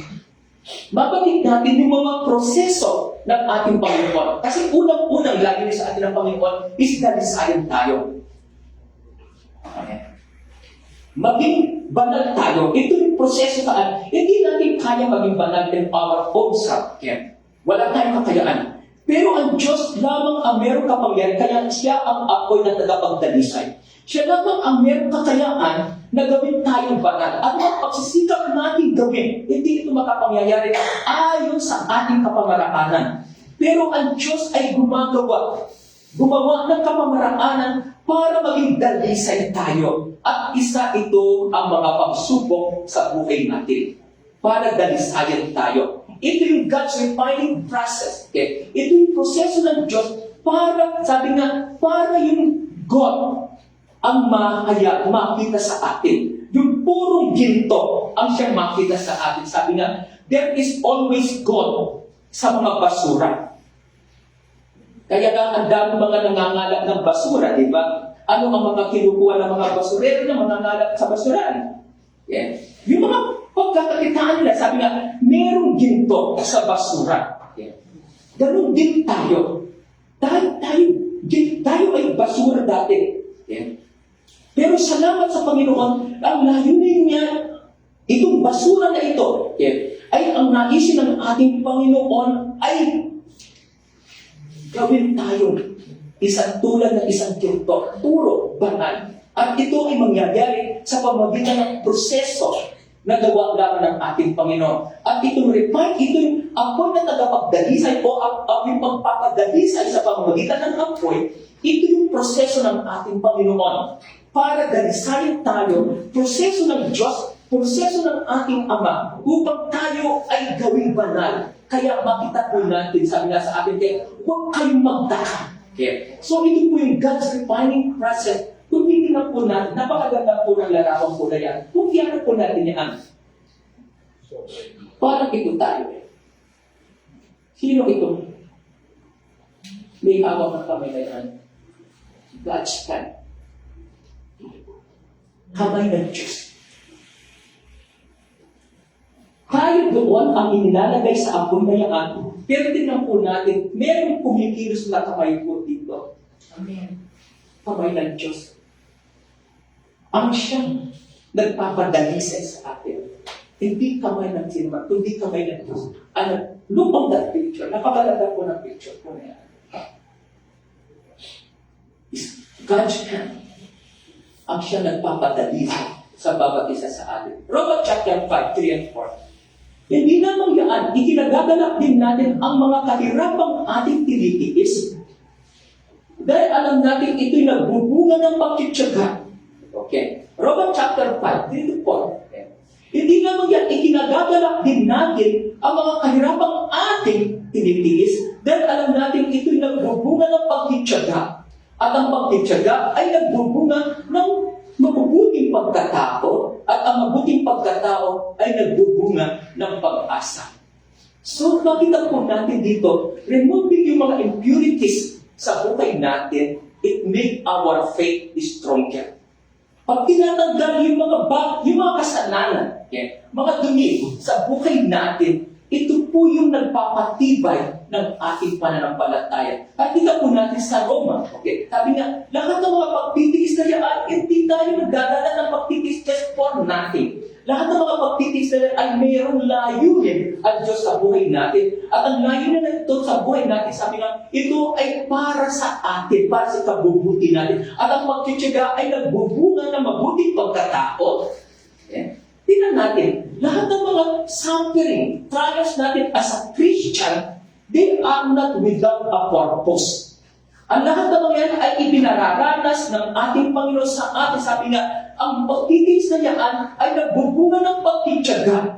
mabalik natin yung mga proseso ng ating Panginoon. Kasi unang-unang lagi sa atin ng Panginoon is dalisayan tayo. Okay. Maging banal tayo. Ito yung proseso saan. Hindi natin kaya maging banal in our own self. Okay? Wala tayong kakayaan. Pero ang Diyos lamang ang merong kapangyarihan, kaya siya ang apoy na tagapagdalisay. Siya lamang ang merong kakayaan na gawin tayong banal. At ang pagsisikap natin gawin, hindi ito makapangyayari ayon sa ating kapamaraanan. Pero ang Diyos ay gumawa ng kapamaraanan para maging dalisay tayo. At isa ito ang mga pagsubok sa buhay natin. Para dalisayan tayo. ito yung God's refining process. Okay? Ito yung proseso ng Diyos para, sabi nga, para yung God ang makita sa atin. Yung purong ginto ang siyang makita sa atin. Sabi nga, there is always God sa mga basura. Kaya nga, ang dami mga nangangalap ng basura, di ba? Ano ang mga kinukuha ng mga basurero na mangangalap sa basura? Yeah. Yung mga pagkakakitaan nila, sabi nga, merong ginto sa basura. Yeah. Ganun din tayo. Tayo ay basura dati. Yeah. Pero salamat sa Panginoon, ang layunin niya, itong basura na ito, yeah, ay ang naisin ng ating Panginoon ay gawin tayo isang tulad ng isang ginto, puro, banal. At ito ay mangyayari sa pamamagitan ng proseso na gawa lamang ng ating Panginoon. At itong refine, ito yung apoy na tagapagdalisay o yung pagpapadalisay sa pamamagitan ng apoy, ito yung proseso ng ating Panginoon. Para dalisayin tayo, proseso ng Diyos, proseso ng ating Ama, upang tayo ay gawing banal. Kaya makita po natin, sabi nga sa atin, huwag kayong magdaka. Okay. So ito po yung God's refining process. Kung titignan po natin, napakaganda po ng larawan po na yan. Kung iyan po natin yan, parang ito tayo. Sino ito? May hawak ng kamay na yan. God's hand. Kamay ng Diyos. Tayo doon ang inilalagay sa apoy na yan. Pero tingnan po natin, merong kumikilos na kamay po dito. Amen. Kamay ng Diyos. Ang siyang nagpapadalisay sa atin. Hindi kamay ng sinima, kundi kamay ng Diyos. Look on that picture. Napakaganda po ng picture po na yan. God's hand. Ang siyang nagpapadalisay sa bawat isa sa atin. Romans chapter 5, 3 and 4. Hindi lamang yan, ikinagagalak din natin ang mga kahirapang ating tinitiis. Dahil alam natin ito'y nagbubunga ng pagtityaga. Okay. Romans chapter 5, 3 to 4. Okay. Hindi lamang yan, ikinagagalak din natin ang mga kahirapang ating tinitiis. Dahil alam natin ito'y nagbubunga ng pagtityaga. At ang pagtityaga ay nagbubunga ng mabubuting pagkatao at ang mabuting pagkatao ay nagbubunga ng pag-asa. So, makita po natin dito, removing yung mga impurities sa buhay natin, it make our faith stronger. Pag tinatanggal yung mga kasalanan, okay, mga dumi sa buhay natin, ito po yung nagpapatibay ng ating pananampalataya. At kita po natin sa Roma, okay? Sabi nga, lahat ng mga pagtitiis na yan, hindi tayo nagdadala ng pagtitiis just for nothing. Lahat ng mga pagtitiis na yan ay mayroong layunin ang Diyos sa buhay natin. At ang layunin na ito sa buhay natin, sabi nga, ito ay para sa atin, para sa kabubuti natin. At ang pagtitiyaga ay nagbubunga ng mabuting pagkatao. Okay? Tingnan natin, lahat ng mga suffering, trials natin as a Christian, they are not without a purpose. Ang lahat ng mga yan ay ibinararanas ng ating Panginoon sa atin. Sabi nga, ang pagtitiis na yan ay nagbubunga ng pagtitiyaga.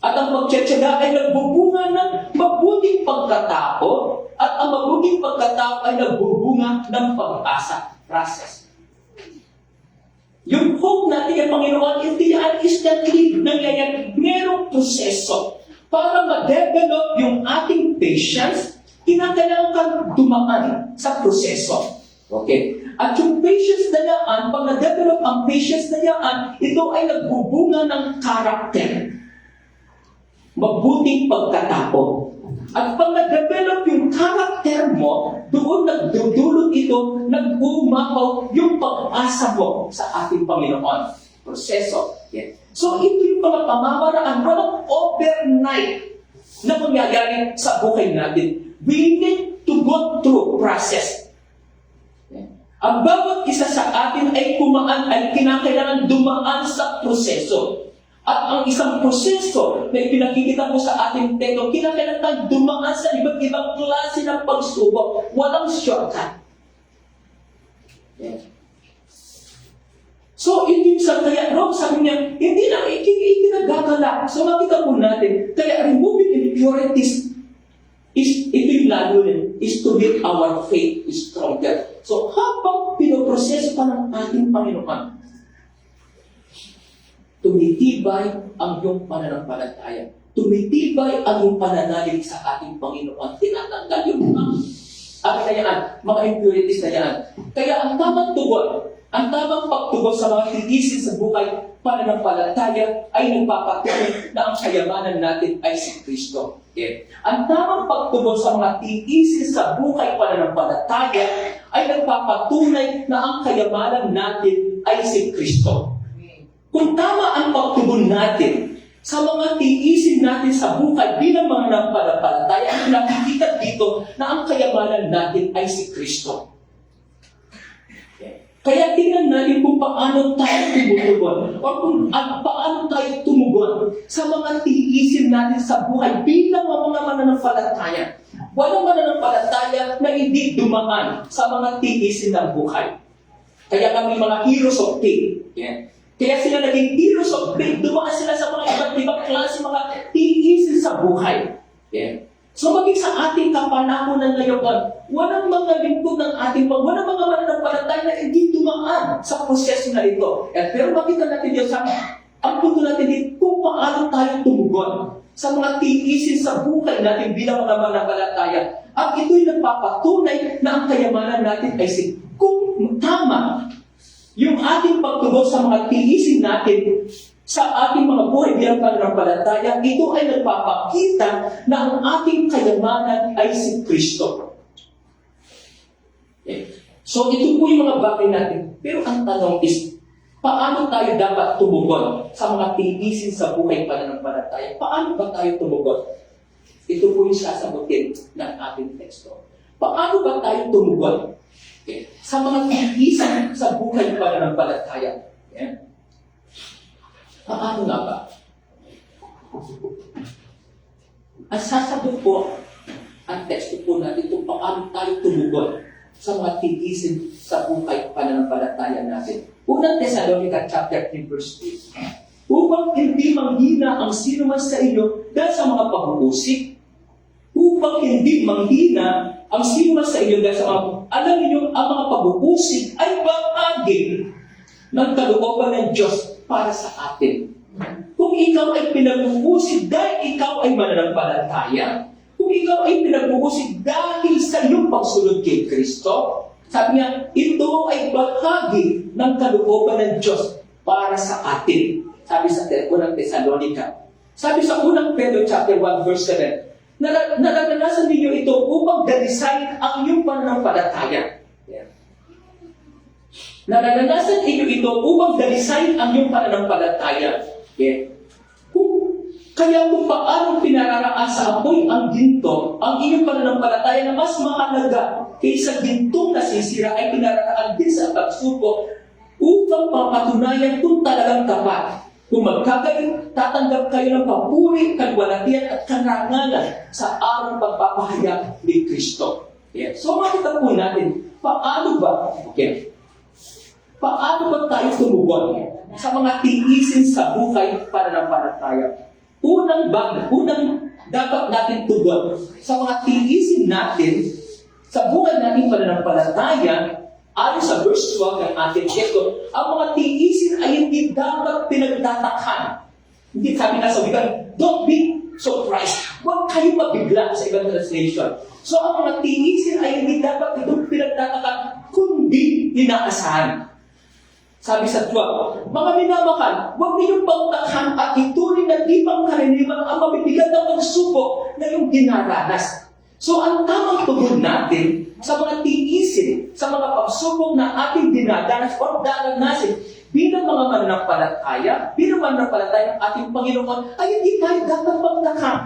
At ang pagtitiyaga ay nagbubunga ng mabuting pagkatao. At ang mabuting pagkatao ay nagbubunga ng pag-asa. Process. Yung hope natin ang Panginoon, hindi yan instantly nangyayari. Merong proseso. Para ma-develop yung ating patience, kinakailangan kang dumaan sa proseso. Okay? At yung patience na yan, pag na-develop ang patience na yan, ito ay nagbubunga ng karakter. Mabuting pagkatao. At pag na-develop yung karakter mo, doon nagdudulot ito, nag-umapaw yung pag-asa mo sa ating Panginoon. Proseso. Yeah. So ito yung mga pamamaraan, walang overnight na mangyayari sa buhay natin. We need to go through process. Yeah. Ang bawat isa sa atin ay kinakailangan dumaan sa proseso. At ang isang proseso na pinakikita mo sa ating teksto, kinakailangan dumaan sa iba't ibang klase ng pagsubok. Walang shortcut. Yeah. So, hindi sa kaya, Rob, sabi niya, hindi na, ikinagagala. So, makita po natin, kaya removing impurities ito yung lalo rin, is to make our faith stronger. So, habang pinoproseso pa ng ating Panginoon, tumitibay ang iyong pananampalataya. Tumitibay ang iyong pananalig sa ating Panginoon. Tinatanggal yung mga impurities na yan. Kaya ang tamang tugon, ang tamang pagtugon sa mga titisin sa buhay pananampalataya ay nagpapatunay na ang kayamanan natin ay si Kristo. Okay. Ang tamang pagtugon sa mga titisin sa buhay pananampalataya ay nagpapatunay na ang kayamanan natin ay si Kristo. Kung tama ang pagtugon natin sa mga tiisin natin sa buhay bilang mga nampalataya, ay nakikita dito na ang kayamanan natin ay si Kristo. Kaya tingnan natin kung paano tayo tumutugon o kung paano tayo tumugon sa mga tiisin natin sa buhay bilang mga mananampalataya. Walang mananampalataya na hindi dumaan sa mga tiisin ng buhay. Kaya kami mga heroes of faith. Yeah. Kaya sila naging heroes of faith. Dumaan sila sa mga iba't ibang klase mga tiisin sa buhay. Yeah. So maging sa ating kapanahonan ngayon, walang mga lingkod ng walang mga mananampalataya na hindi dumaan sa proseso na ito. Pero makita natin yun ang punto natin dito kung paano tayo tumugon sa mga tiisin sa buhay natin bilang mga mananampalataya. At ito'y nagpapatunay na ang kayamanan natin ay kung tama yung ating pagtugon sa mga tiisin natin sa ating mga buhay bilang pananampalataya, ito ay nagpapakita na ang ating kayamanan ay si Kristo. Okay. So ito po yung mga bagay natin. Pero ang tanong is, paano tayo dapat tumugon sa mga tiisin sa buhay pananampalataya? Paano ba tayo tumugon? Ito po yung sasagutin ng ating teksto. Paano ba tayo tumugon? Okay. Sa mga tiisin sa buhay pananampalataya? Yeah. Paano nga ba? Ang sasagot po, ang teksto po natin kung paano tayo tumugon sa mga tiisin sa buhay pananampalataya natin. Unang Thessalonica chapter 3 verse 8. Upang hindi manghina ang sino man sa inyo dahil sa mga pag-uusik. Upang hindi manghina ang sino man sa inyo dahil sa mga alam niyo, ang mga pag-uusik ay bahagi ng kalooban ng Diyos para sa atin. Kung ikaw ay pinag-uusig dahil ikaw ay mananampalataya, kung ikaw ay pinag-uusig dahil sa iyong pagsunod kay Kristo, sabi niya, ito ay bahagi ng kalooban ng Diyos para sa atin. Sabi sa unang Thessalonica. Sabi sa unang Pedro chapter 1 verse 7, naranasan ninyo ito upang dalisayin ang iyong pananampalataya. Naranasan ninyo ito upang dalisayin ang iyong pananampalataya. Yeah. Kaya kung paano pinararaan sa apoy ang ginto, ang iyong pananampalataya na mas mahalaga kaysa gintong nasisira ay pinararaan din sa pagsubok upang papatunayan kung talagang tapat. Kung magkakaroon, tatanggap kayo ng papuri, kalwalatian at karangalan sa araw pagpapahayag ni Kristo. Yeah. So makita po natin, paano ba? Okay. Paano ba tayo tumugon sa mga tiisin sa buhay pananampalataya? Unang dapat natin tugon sa mga tiisin natin sa buhay natin pananampalataya, ayon sa verse 12 ng ating teksto, ang mga tiisin ay hindi dapat pinagtatakhan. Hindi sabi na sa wikan, don't be surprised. Huwag kayo mabigla sa ibang translation. So ang mga tiisin ay hindi dapat itong pinagtatakhan, kundi inaasahan. Sabi sa 12, mga minamahal, huwag ninyong pangtakhan at ituloy na di pang karaniwan ang mabibigat na pagsubok na yung dinaranas. So ang tamang tugon natin sa mga tiisin, sa mga pagsubok na ating dinadanas o daranasin bilang mga mananampalataya, ng ating Panginoon, ay hindi tayo dapat pangtakhan.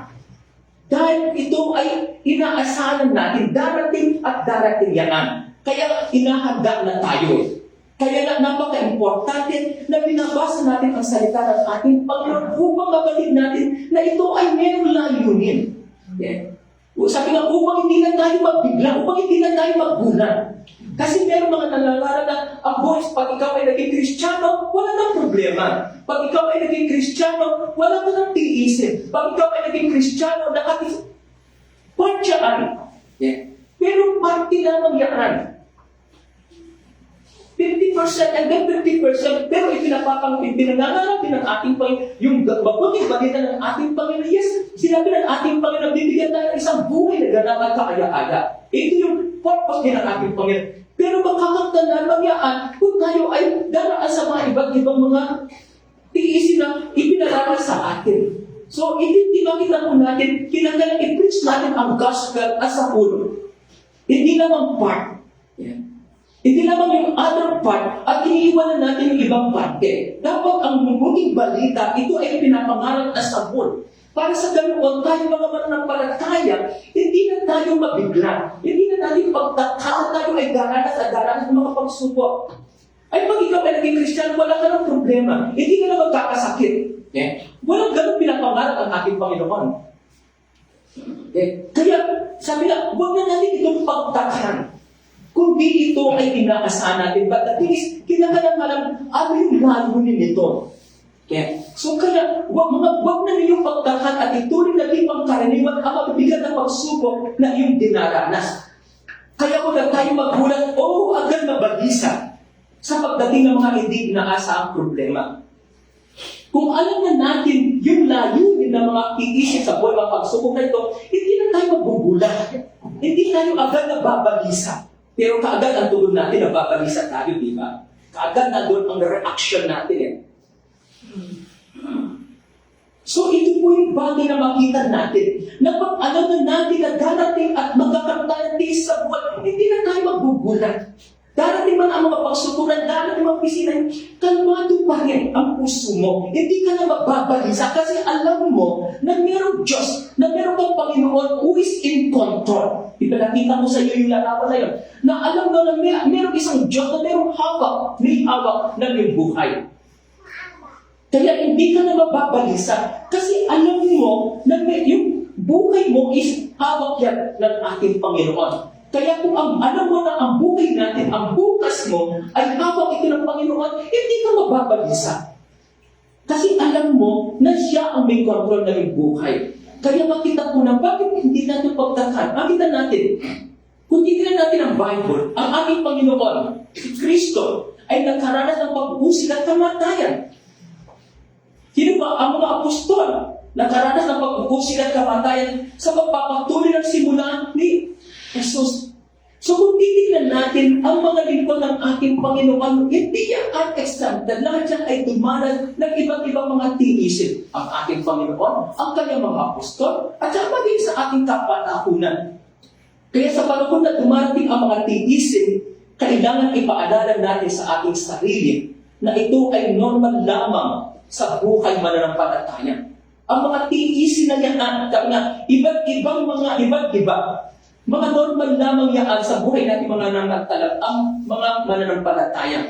Dahil ito ay inaasahan natin, darating at darating yan. Kaya inahanda na tayo. Kaya napaka-importante na binabasa natin ang salita ng ating Panginoon upang mabatid natin na ito ay mayroong layunin. Yeah. Sabi nga, upang hindi na tayo magbigla, upang hindi na tayo maggunan. Kasi meron mga nangangarap na, boys, pag ikaw ay naging Kristiyano, wala nang problema. Pag ikaw ay naging Kristiyano, wala ka nang tiisin. Pag ikaw ay naging Kristiyano, part yan. Yeah. Pero parte lamang yan. 50% and then 50%, pero pinangangarap din ng ating Panginoon, yung mabuting balita ng ating Panginoon, yes, sinabi ng ating Panginoon, bibigyan tayo ng isang buhay na ganap at kaaya-aya. Ito yung purpose din ng ating Panginoon. Pero makakagtandaan magyaan kung tayo ay daraan sa mga iba't ibang mga tiisin na ipinalaral sa atin. So, itinitimakita po natin, kinakailangan i-preach natin ang gospel as a whole. Hindi lamang part. Yeah. Hindi lamang yung other part at iniiwanan natin yung ibang parte. Dapat ang mabuting balita, ito ay pinapangarap na sabon. Para sa ganoon, tayo mga mananampalataya, hindi na tayo mabigla. Hindi na natin pagtataka tayo ay daranas at daranas ng mga pagsubok. Ay pag ikaw ay naging Kristiyano, wala ka ng problema. Hindi ka na magkakasakit. Walang ganun pinapangarap ang ating Panginoon. Kaya, sabi na, huwag na natin itong pagtakahan. Kundi ito ay inaasahan natin. But at least, kinakalang-kalang, ano yung layunin nito? So kaya, wag na ninyong pagtakan at ituloy na din ang karaniwan ang mabibigat na pagsubok na iyong dinaranas. Kaya kung tayo magulat, agad mabalisa sa pagdating ng mga hindi inaasahang problema. Kung alam na natin yung layunin ng mga iisip sa buhay, mga pagsubok na ito, hindi na tayo magugulat. Hindi tayo agad nababalisa. Pero kaagad ang tulog natin, nababalisa tayo, di ba? Kaagad na doon ang reaction natin. So ito po yung bagay na makita natin. Na pag alam na natin na darating at magkakaroon tayo sa buwan, hindi na tayo magugulat. Darating man ang mga pagsukuran, darating mga pisina, kalmado pa rin ang puso mo. Hindi ka na mababalisa kasi alam mo na mayroong Diyos, na mayroong kang Panginoon who is in control. Ipinakita ko sa iyo yung larawan na yun. Na alam mo na mayroong isang Diyos na mayroong hawak, may hawak ng iyong buhay. Kaya hindi ka na mababalisa kasi alam mo na yung buhay mo is hawak yan ng ating Panginoon. Kaya kung alam mo na ang buhay natin, ang bukas mo, ay hawak ito ng Panginoon, hindi ka mababalisa. Kasi alam mo na siya ang may kontrol ng iyong buhay. Kaya makita ko na bakit hindi natin pagtakan. Makita natin, kung titignan natin ang Bible, ang ating Panginoon, si Kristo, ay nagkaranas ng pag-usig at kamatayan. Sino ba ang mga apostol? Nagkaranas ng pag-usig at kamatayan sa pagpapatuloy ng simulan ni Jesus. So kung titignan natin ang mga lingkod ng ating Panginoon, hindi yan unexampled. Lahat yan ay dumanan ng iba't ibang mga tiisin. Ang ating Panginoon, ang kanyang mga apostol, at saka maging sa ating kapanahunan. Kaya sa panahon na dumarating ang mga tiisin, kailangan ipaalala natin sa ating sarili na ito ay normal lamang sa buhay mananampalataya. Ang mga tiisin na yan, iba't ibang mga iba. Mga normal lamang yan sa buhay natin ang mga mananampalataya.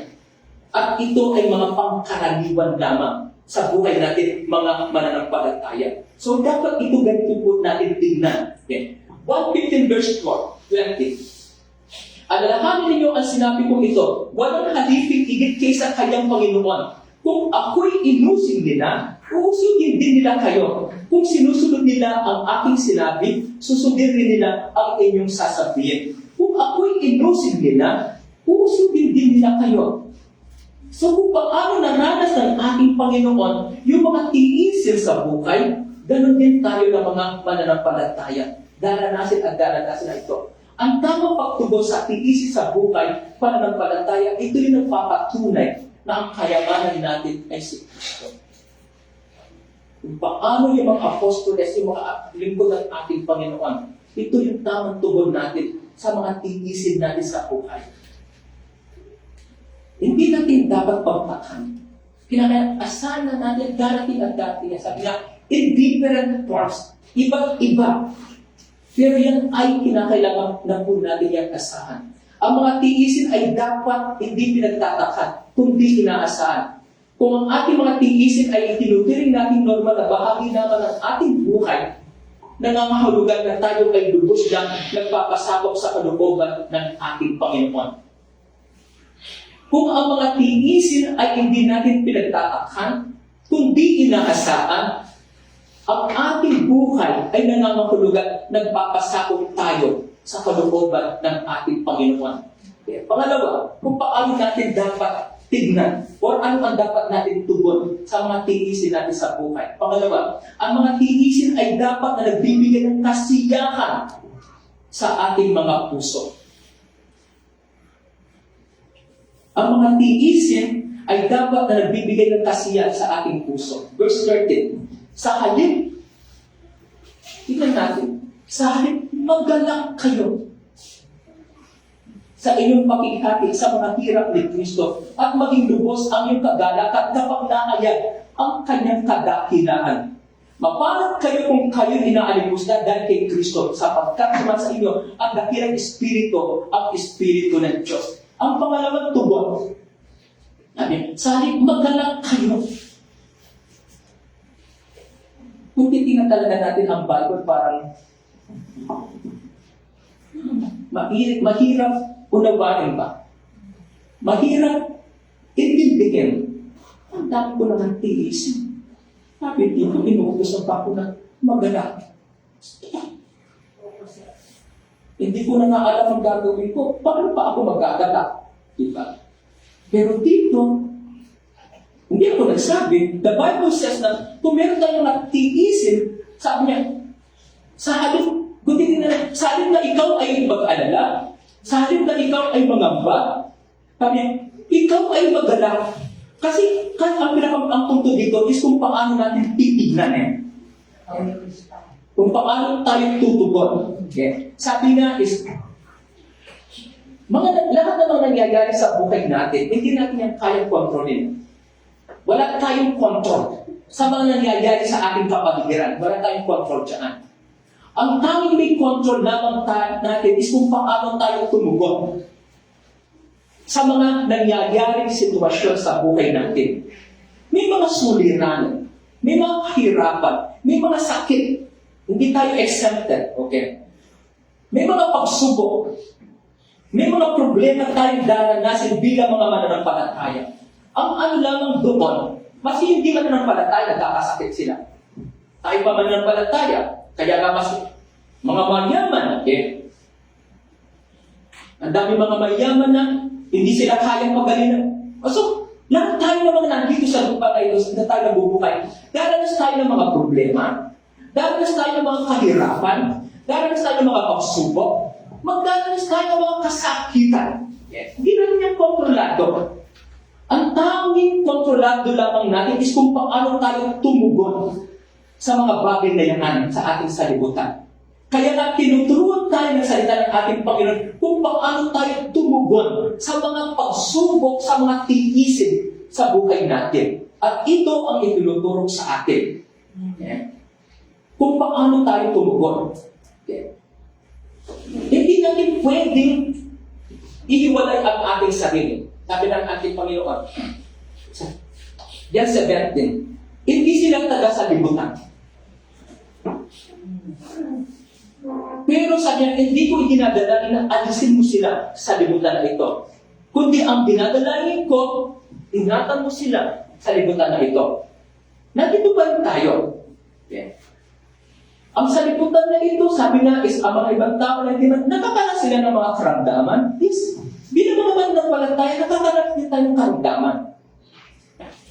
At ito ay mga pangkaraniwan lamang sa buhay natin, mga mananampalataya. So dapat ito ganito po natin tingnan. 1:15 verse 20. Alalahanin ninyo ang sinabi kong ito, walang halipin higit kaysa kanyang Panginoon. Kung ako'y inusig nila, uusugin din nila kayo. Kung sinusunod nila ang aking sinabi, susundin rin nila ang inyong sasabihin. Kung ako'y inusig nila, uusugin din nila kayo. So kung paano naranas ng ating Panginoon yung mga tiisin sa buhay, ganun din tayo ng mga mananampalataya. Daranasin at daranasin na ito. Ang tamang pagtugon sa tiisin sa buhay, pananampalataya, ito yung nagpapatunay na ang kayamanan natin ay si Kristo. Kung paano yung mga apostoles, yung mga lingkod ng ating Panginoon, ito yung tamang tugon natin sa mga tiisin natin sa buhay. Hindi natin dapat pagtakan. Kinakaya asahan na natin darating at darating. Sabi nga, in different forms, iba't iba. Pero yan ay kinakailangan na po natin yung asahan. Ang mga tiisin ay dapat hindi pinagtatakan, kundi inaasahan. Kung ang ating mga tiisin ay itinuturing natin normal na bahagi naman ng ating buhay, nangangahulugan na tayo ay lubos dyan, nagpapasakop sa kalooban ng ating Panginoon. kung ang mga tiisin ay hindi natin pinagtatakhan, kundi inaasahan, ang ating buhay ay nangangahulugan, nagpapasakop tayo sa kalooban ng ating Panginoon. Okay. Pangalawa, kung paano natin dapat tignan o ano ang dapat natin tugon sa mga tiisin natin sa buhay. Pangalawa, ang mga tiisin ay dapat na nagbibigay ng kasiyahan sa ating mga puso. Ang mga tiisin ay dapat na nagbibigay ng kasiyahan sa ating puso. Verse 13, sa halip, tingnan natin, sa halip, magalak kayo sa inyong pakikihati sa mga hirap ni Kristo at maging lubos ang iyong kagalakan kapag nahayag ang kanyang kadakilaan. Mapalad kayo kung kayo inaalimos na dahil kay Kristo sapagkat naman sa inyo ang dakilang Espiritu, ang Espiritu ng Diyos. Ang pangalawang tugon, sa halip magalak kayo. Kung titingnan talaga natin ang Bible, parang mahirap unawain ba? Mahirap intindihin. Ang dami ko naman tiis. Sabi dito, inuutosan pa ako na magalak. Hindi ko na nga alam ang gagawin ko. Paano pa ako magagalak? Diba? Pero dito, hindi ako nagsabi. The Bible says na kung meron tayong natiisin, sabi niya, sa halip na ikaw ay mag-alala, sa halip na ikaw ay mangamba, sabi niya, ikaw ay magalak. Kasi ang punto dito is kung paano natin titignan kung paano tayo tutugon. Okay? Sabi nga is, lahat ng mga nangyayari sa buhay natin, hindi natin yan kayang kontrolin. Wala tayong control sa mga nangyayari sa ating kapaligiran. Wala tayong control dyan. Ang tanging may control lamang natin is kung paano tayo tumugon sa mga nangyayaring sitwasyon sa buhay natin. May mga suliran, may mga kahirapan, may mga sakit. Hindi tayo exempted, okay? May mga pagsubok, may mga problema tayong daranasin bilang mga mananampalataya. Ang ano lamang doon, mas hindi mananampalataya, nagkakasakit sila. Tayo pa mananampalataya, kaya nga mas mga mayaman, okay? Ang dami mga mayaman na hindi sila kayang magaling. So, lahat tayo na mga nandito sa lupa na ito, na tayo nabubuhay, daranas tayo ng mga problema, daranas tayo ng mga kahirapan, daranas tayo ng mga pagsubok, magdaranas tayo ng mga kasakitan. Yes. Hindi natin yan kontrolado. Ang tanging kontrolado lamang natin is kung paano tayo tumugon sa mga bagay na yan sa ating salibutan. Kaya nga tinuturuan tayo ng salita ng ating Panginoon kung paano tayo tumugon sa mga pagsubok, sa mga tiisin sa buhay natin. At ito ang itinuturo sa atin. Okay? Kung paano tayo tumugon. Okay? Hindi natin pwedeng ihiwalay ang ating sarili. Sabi ng ating Panginoon, yan 17, hindi sila taga sa libutan. Pero sa kanya, hindi ko itinadalangin na alisin mo sila sa libutan na ito. Kundi ang dinadalangin ko, ingatan mo sila sa libutan na ito. Nandito pa rin tayo. Okay. Ang sa libutan na ito, sabi na, is ang mga ibang tao na hindi nakakaranas sila ng mga karamdaman. Yes. Bilang mga mananampalataya, nakakaranas din tayo ng karamdaman.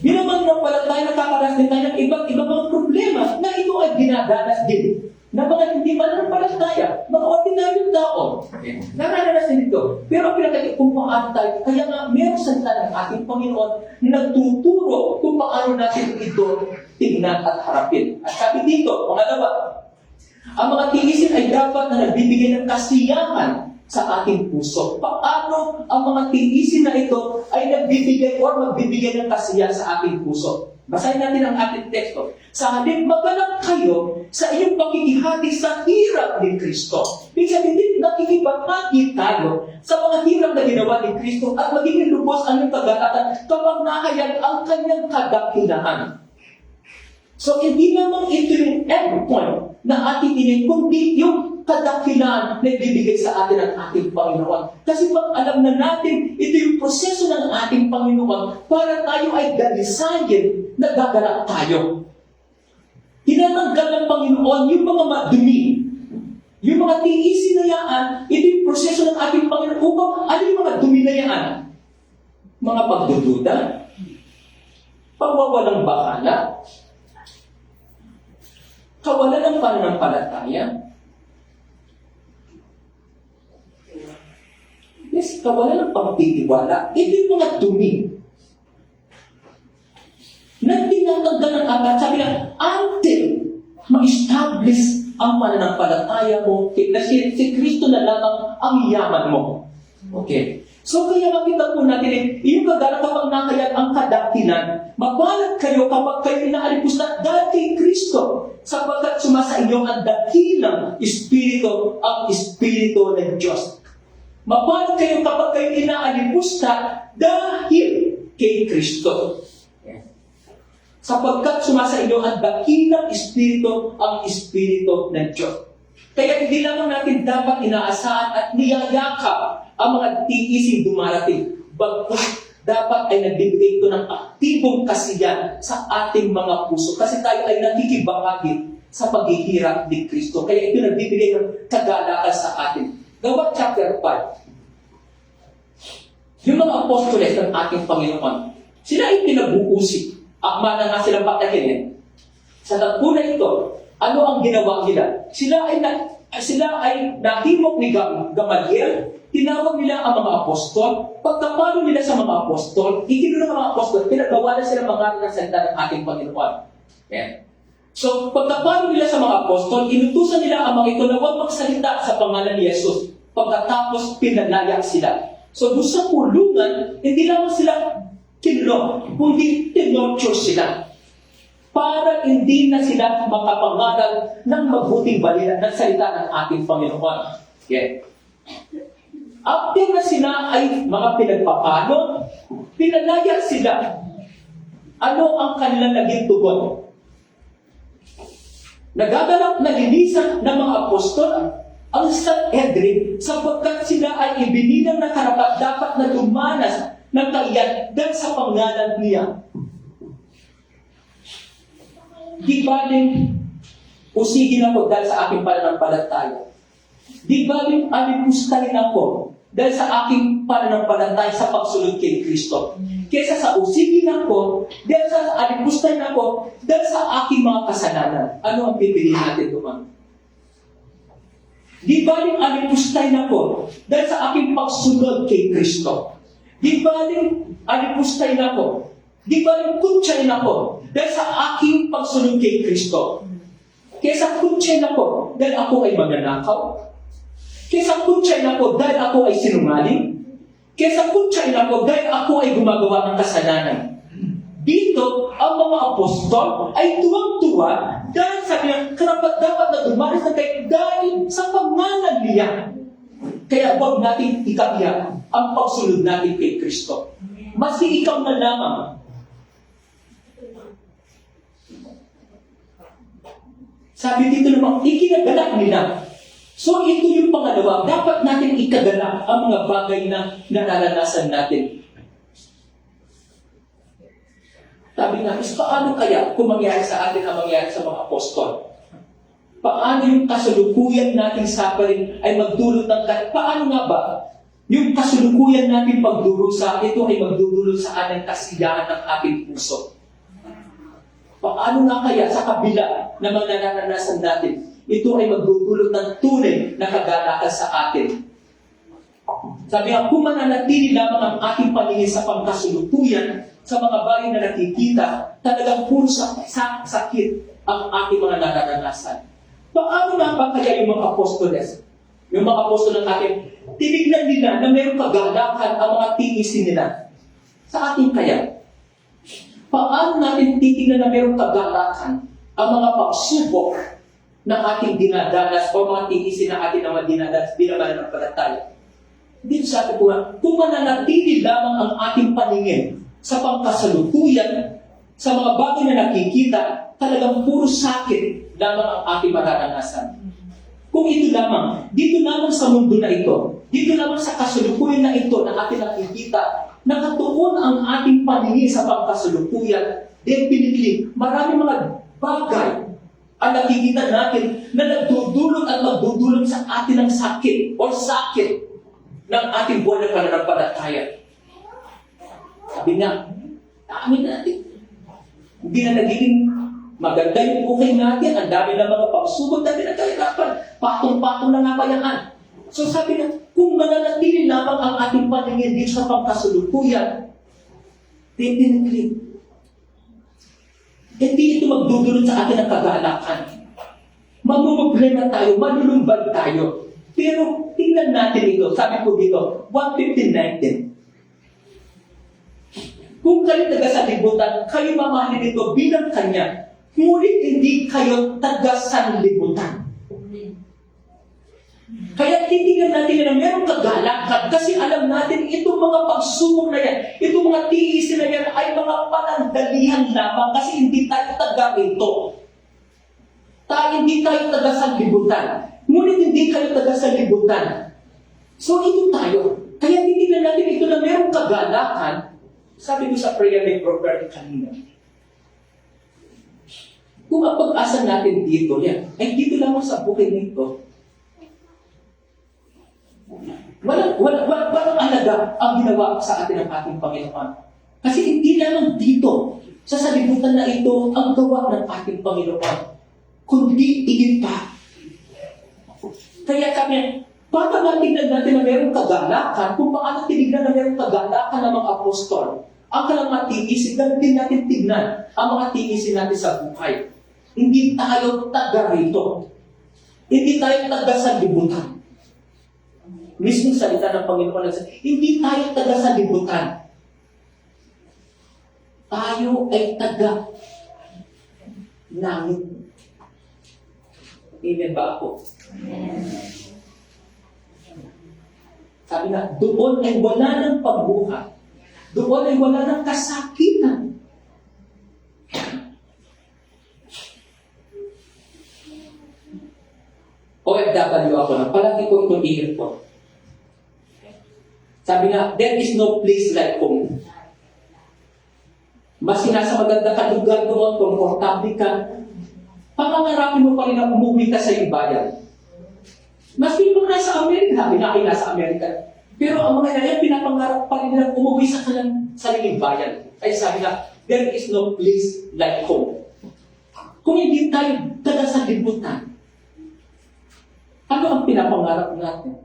Bilang mga mananampalataya, nakakaranas din tayo ng ibang mga problema na ito ay dinadanas din na mga hindi mananampalataya, mga ordinaryong tao. Okay. Nakakaranas din ito. Pero ang pinakita kung paano tayo, kaya nga meron salita ng ating Panginoon na nagtuturo kung paano natin ito tingnan at harapin. At sabi dito, pangalawa, ang mga tiisin ay dapat na nagbibigay ng kasiyahan sa ating puso. Paano ang mga tiisin na ito ay nagbibigay o magbibigay ng kasiyahan sa ating puso? Basahin natin ang ating teksto. Sa halip magalak kayo sa iyong pakikihati sa hirap ni Kristo. Ibig sabihin, nakikibahagi tayo sa mga hirap na ginawa ni Kristo at magiging lubos ang iyong kagalatan kapag nahayag ang kanyang kadakilahan. So, hindi naman ito yung end point na ating inin, kundi yung kadakilan na ibibigay sa atin ng ating Panginoon. Kasi pag alam na natin, ito yung proseso ng ating Panginoon para tayo ay dalisayin na gagalak tayo. Tinatanggal ng Panginoon yung mga madumi, yung mga tiisin na yaan, ito yung proseso ng ating Panginoon upang ano yung mga dumi na yaan? Mga pagdududa, pagwawalang bahala, kawalan ng pananampalataya. Yes, kawalan ng pagtitiwala. Ito yung mga dumi. Na tinatanggal ng atat, sabi na, until ma-establish ang pananampalataya mo, na si Kristo na lamang ang yaman mo. Okay. So kaya makita po natin, yung kagala kapag nakayat ang kadakilan, mabalat kayo kapag kayo inaalipos na dahil kay Kristo, sapagkat sumasa inyo ang dakilang Espiritu, ang Espiritu ng Diyos. Mabalat kayo kapag kayo inaalipos na dahil kay Kristo. Sapagkat sumasa inyo ang dakilang Espiritu, ang Espiritu ng Diyos. Kaya hindi lamang natin dapat inaasahan at niyayakap ang mga tiising dumarating. Bagkus dapat ay nagbibigay ito ng aktibong kasiyan sa ating mga puso. Kasi tayo ay nakikibahagi sa paghihirap ni Kristo. Kaya ito nagbibigay ng kagalakan sa atin. Gawa chapter 5. Yung mga apostoles ng ating Panginoon, sila ay pinabuusik. Akma na nga silang patayin. Sa tagpo na ito, ano ang ginawa nila? Sila ay nahimok ni Gamaliel, tinawag nila ang mga apostol. Pagkapalo nila sa mga apostol, ikinuha ng mga apostol, pinagawa na sila mga ng salita ng ating Panginoon. Yeah. So, pagkapalo nila sa mga apostol, inutusan nila ang mga ito na huwag magsalita sa pangalan ni Jesus. Pagkatapos, pinalayak sila. So, doon sa pulungan, hindi lamang sila kinulong, kundi tinorture sila. Para hindi na sila makapangaral ng mabuting balita ng salita ng ating Panginoon. Okay. After na sila ay mga pinagpapalo, pinalaya sila. Ano ang kanilang naging tugon? Nagaganap na linisan ng mga apostol ang Sanhedrin sapagkat sila ay ibinilang na karapat dapat na dumanas ng kaiyan dahil sa pangalan niya. Di baling usigin ako dahil sa aking pananampalataya. Di baling alipustahin ako dahil sa aking pananampalataya sa pagsunod kay Kristo. Kesa sa usigin ako dahil sa alipustahin ako dahil sa aking mga kasalanan. Ano ang pipiliin natin doon? Di baling alipustahin ako dahil sa aking pagsunod kay Kristo. Di baling alipustahin ako. Di baling kutsahin ako dahil sa aking pagsunod kay Kristo. Kesa kutsahin ako dahil ako ay magnanakaw. Kesa kutsahin ako dahil ako ay sinungaling. Kesa kutsahin ako dahil ako ay gumagawa ng kasalanan. Dito, ang mga apostol ay tuwang-tuwa dahil sabi niya, karapat dapat na dumanas na kayo dahil sa pangalan niya. Kaya huwag natin ikabya ang pagsunod natin kay Kristo. Maski ikaw na lamang. Sabi dito naman, ikinagalak nila. So ito yung pangalawa, dapat natin ikagalak ang mga bagay na nararanasan natin. Sabi nga, paano kaya kung mangyari sa atin ang mangyari sa mga apostol? Paano yung kasalukuyan nating suffering ay magdulot ng paano nga ba? Yung kasalukuyan nating pagdurusa, ito ay magdudulot sa ating kasiyahan ng ating puso. Paano nga kaya sa kabila na mga nararanasan natin, ito ay magdudulot ng tunay na kagalakan sa atin. Sabi nga, kung mananatili lamang ang ating paningin sa pangkasalukuyan, sa mga bagay na nakikita, talagang puro sakit ang ating mga nararanasan. Paano nga ba kaya yung mga apostoles? Yung mga apostol ng atin, tinignan nila na mayroong kagalakan ang mga tiisin nila. Sa atin kaya? Paano natin titignan na mayroong kagalakan ang mga pagsubok na ating dinadanas o mga tiisin na atin naman dinadanas, di naman ng palataya? Dito sa atin po nga, kung mananatili lamang ang ating paningin sa pangkasalukuyan, sa mga bagay na nakikita, talagang puro sakit lamang ang ating mararanasan. Kung ito lamang, dito lamang sa mundo na ito, dito lamang sa kasalukuyan na ito na ating nakikita, nakatuon ang ating paningin sa pangkasalukuyan, definitely, marami mga bagay ang nakikita natin na nagdudulot at magdudulot sa atin ng sakit o sakit ng ating buwan ng pananampalataya. Sabi nga, amin natin, hindi na nagiging maganda yung buhay natin, ang dami na mga pagsubok na pinagkahirapan, patong-patong na nga bayaan. So sabi na, kung mananatili lamang ang ating paningin dito sa pangkasulukuyan, definitely, hindi ito magdudulot sa atin ng kagalakan. Mamumblema tayo, malulumbad tayo. Pero tingnan natin ito, sabi ko dito, 1:15-19. Kung kayo taga sa libutan, kayo mamahalin ito bilang Kanya, ngunit hindi kayo taga sa libutan. Kaya titignan natin na mayroong kagalakan kasi alam natin itong mga pagsubok na yan, itong mga tiisin na yan ay mga panandalihan lamang kasi hindi tayo taga ito. Hindi tayo taga sa libutan. Ngunit hindi kayo taga sa libutan. So ito tayo. Kaya titignan natin ito na mayroong kagalakan. Sabi ko sa prayer ni Prophet kanina, kung ang pag-asa natin dito, yan, ay dito lamang sa buhay nito, walang alaga ang ginawa sa atin ng ating Panginoon. Kasi hindi lamang dito, sa salibutan na ito, ang gawa ng ating Panginoon, kundi higit pa. Kaya kami, paano natin natin na mayroong kagalakan, kung paano tinignan na mayroong kagalakan ng mga apostol, ang mga tiisin, ganun din natin tignan ang mga tiisin natin sa buhay. Hindi tayo taga rito. Hindi tayo taga sa libutan. Mismong salita ng Panginoon, hindi tayo taga sa libutan. Tayo ay taga langit. Amen ba ako? Sabi na, doon ay wala ng pagbuhat. Doon ay wala ng kasakitan. OFW ako na, palagi ko itong i-report. Sabi nga, there is no place like home. Mas nasa maganda ka lugar doon, komportable ka, pangangarapin mo pa rin na umuwi ka sa iyong bayan. Mas pinong nasa Amerika, pinakay nasa Amerika. Pero ang mga yan, pinapangarap pa rin nilang umuwi sa kanilang sariling bayan. Ay sabi na, there is no place like home. Kung hindi tayo taga sa libutan, ano ang pinapangarap natin?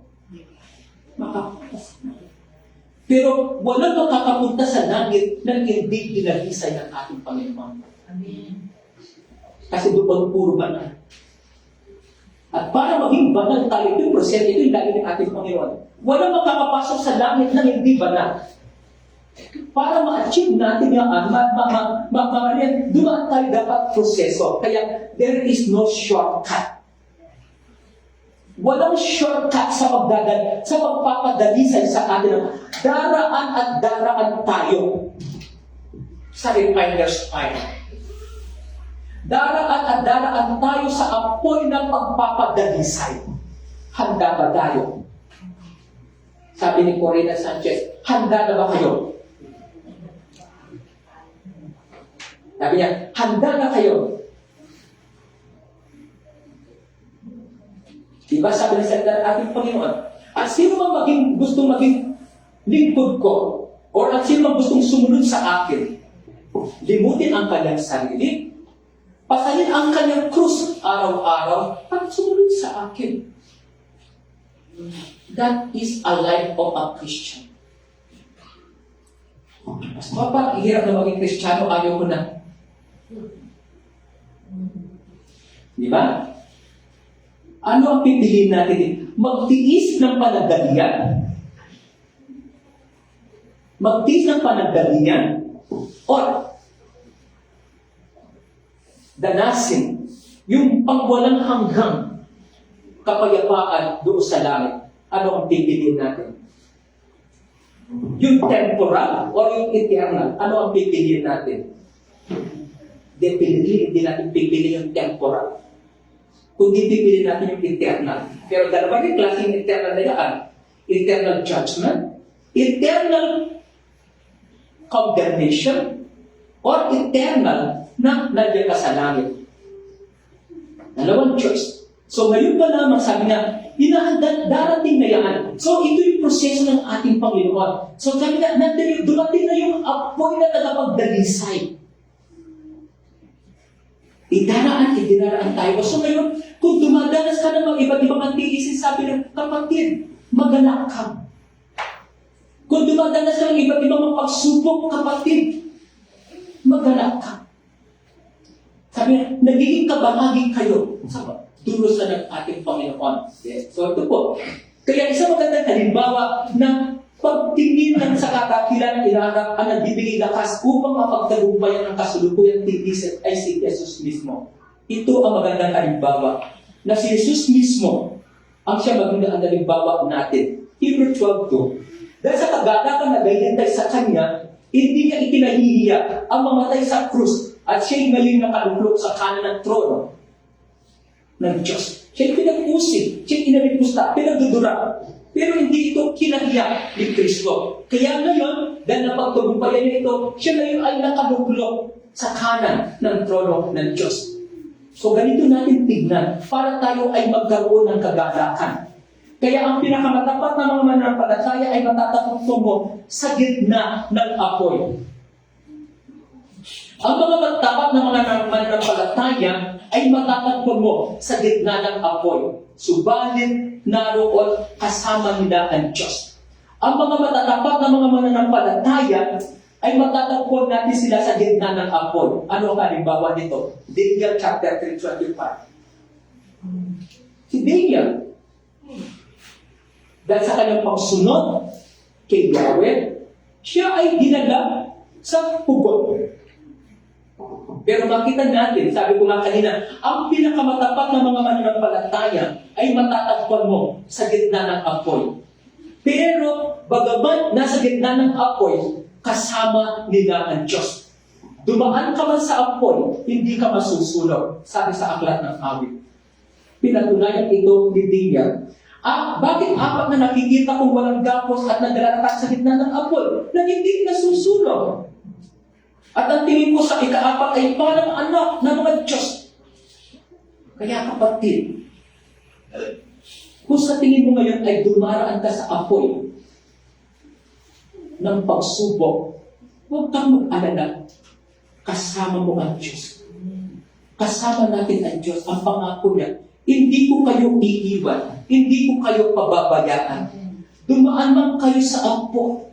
Makapunta. Pero walang makakapunta sa langit nang hindi dinalisay ng ating Panginoon. Amen. Kasi doon puro banal. At para maging banal tayo, ito yung proseso, ito yung lagi ng ating Panginoon. Walang makakapasok sa langit nang hindi banal. Para ma-achieve natin yung dumaan tayo dapat proseso. Kaya there is no shortcut. Walang shortcut sa pagpapadalisay sa atin. Daraan at daraan tayo sa refiner's fire. Daraan at daraan tayo sa apoy ng pagpapadalisay. Handa ba tayo? Sabi ni Corina Sanchez, handa na ba kayo? Sabi niya, handa na kayo. Diba sabi ng salita ng ating Panginoon, at sino man gustong maging lingkod ko, or at sino man gustong sumunod sa akin, limutin ang kanyang sarili, pasanin ang kanyang krus araw-araw, at sumunod sa akin. That is a life of a Christian. Mas parang hirap na maging Kristiyano, ayaw ko na. Diba? Ano ang pipiliin natin? Magtiis ng panandalian? Magtiis ng panandalian? Or danasin yung pangwalang hanggang kapayapaan doon sa langit? Ano ang pipiliin natin? Yung temporal or yung eternal? Ano ang pipiliin natin? Definitely, hindi natin pipiliin yung temporal. kundi pipili natin yung eternal. Pero dalawa yung klaseng eternal na yan. Eternal judgment, eternal condemnation, or eternal na nandiyan ka sa langit. Dalawang choice. So ngayon pa lamang sabi nga, darating na yan. So ito yung proseso ng ating Panginoon. So sabi nga, dumating na yung apoy na tagapagdalisay. Idaraan tayo. So ngayon, kung dumadanas ka ng mga iba't ibang tiisin, sabi ng kapatid, magalak ka. Kung dumadanas ka ng iba't ibang mga pagsubok, kapatid, magalak ka. Sabi nga, nagiging kabahagi kayo sa dulo sa ng ating Panginoon. Yes. So ito po. Kaya isang magandang halimbawa na pagtingin ng sa kakakilan ng inaharap ang nagbibigay lakas upang mapagtagumpayan ang kasulukuyang titis ay si Jesus mismo. Ito ang magandang halimbawa na si Jesus mismo ang siya magandang halimbawa natin. Hebrew 12:2. Dahil sa kagalakan na gayantay sa Kanya, hindi niya itinahihiya ang mamatay sa krus at siya'y ngayon nakaluklok sa kanan ng trono ng Diyos. Siya'y pinag-usig, siya'y inalipusta, pinagdudura. Pero hindi ito kinahiya ni Kristo. Kaya ngayon, dahil napagtagumpayan niya ito, siya ngayon ay nakaluklok sa kanan ng trono ng Diyos. So ganito natin tignan para tayo ay magkaroon ng kagalakan. Kaya ang pinakamatapat na mga mananampalataya ay matatakot sa gitna ng apoy. Ang mga matapat na mga mananampalataya ay matatakot mo sa gitna ng apoy. Subalit naroon kasama nila ang Diyos. Ang mga matatapat na mga mananampalataya ay matatakot natin sila sa gitna ng apoy. Ano ang halimbawa nito? Daniel chapter 3:25. Si Daniel, dahil sa kanyang pagsunod kay Yahweh, siya ay dinala sa pugon. Pero makita natin, sabi ko nga kanina, ang pinakamatapat na mga mananampalataya ay matatagpuan mo sa gitna ng apoy. Pero bagaman nasa gitna ng apoy, kasama nila ang Diyos. Dumaan ka man sa apoy, hindi ka masusunog, sabi sa aklat ng awit. Pinatunayan ito ni Daniel. Bakit apat na nakikita kong walang gapos at naglalakad sa gitna ng apoy na hindi nasusunog? At ang tingin ko sa ikaapat ay parang anak ng mga Diyos. Kaya kapatid, kung sa tingin mo ngayon ay dumaraan ka sa apoy ng pagsubok, huwag kang mag-alala. Kasama mo ang Diyos. Kasama natin ang Diyos. Ang pangako niya, hindi ko kayo iiwan. Hindi ko kayo pababayaan. Dumaan man kayo sa apoy,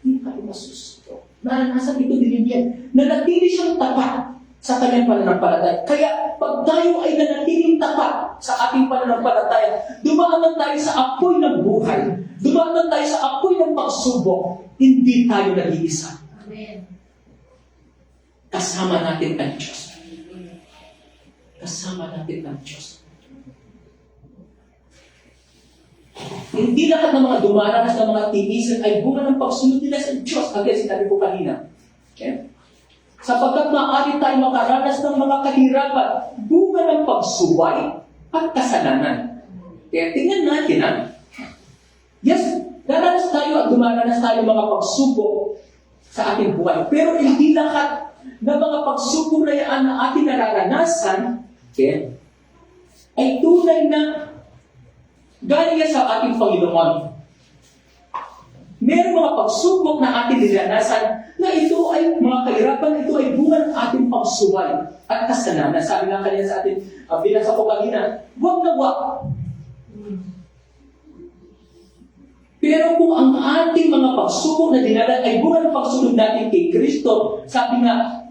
hindi kayo masusunod. Naranasan ito din yan. Nanatili siyang tapat sa kanyang pananampalataya. Kaya pag tayo ay nanatiling tapat sa ating pananampalataya, dumaan man tayo sa apoy ng buhay, dumaan man tayo sa apoy ng pagsubok, hindi tayo nag-iisa. Amen. Kasama natin ang Diyos. Kasama natin ang Diyos. Hindi lahat ng mga dumaranas ng mga tiisan ay bunga ng pagsunod nila sa Diyos. Kaya sinabi ko kanina. Okay? Sapagkat maaari tayo makaranas ng mga kahirapan, bunga ng pagsuway at kasalanan. Kaya tingnan natin, ha? Yes, daranas tayo at dumaranas tayo mga pagsubok sa ating buhay. Pero hindi lahat ng mga pagsubok na yan na ating nararanasan, okay, ay tunay na galing sa ating Panginoon. Meron mga pagsubok na ating nilanasan na ito ay mga kahirapan, ito ay bunga ng ating pagsuway at kasalanan. Sabi nga kanina sa atin, binasa ko kanina, huwag na huwag. Pero kung ang ating mga pagsubok na dinala ay bunga ng pagsunod natin kay Kristo, sabi nga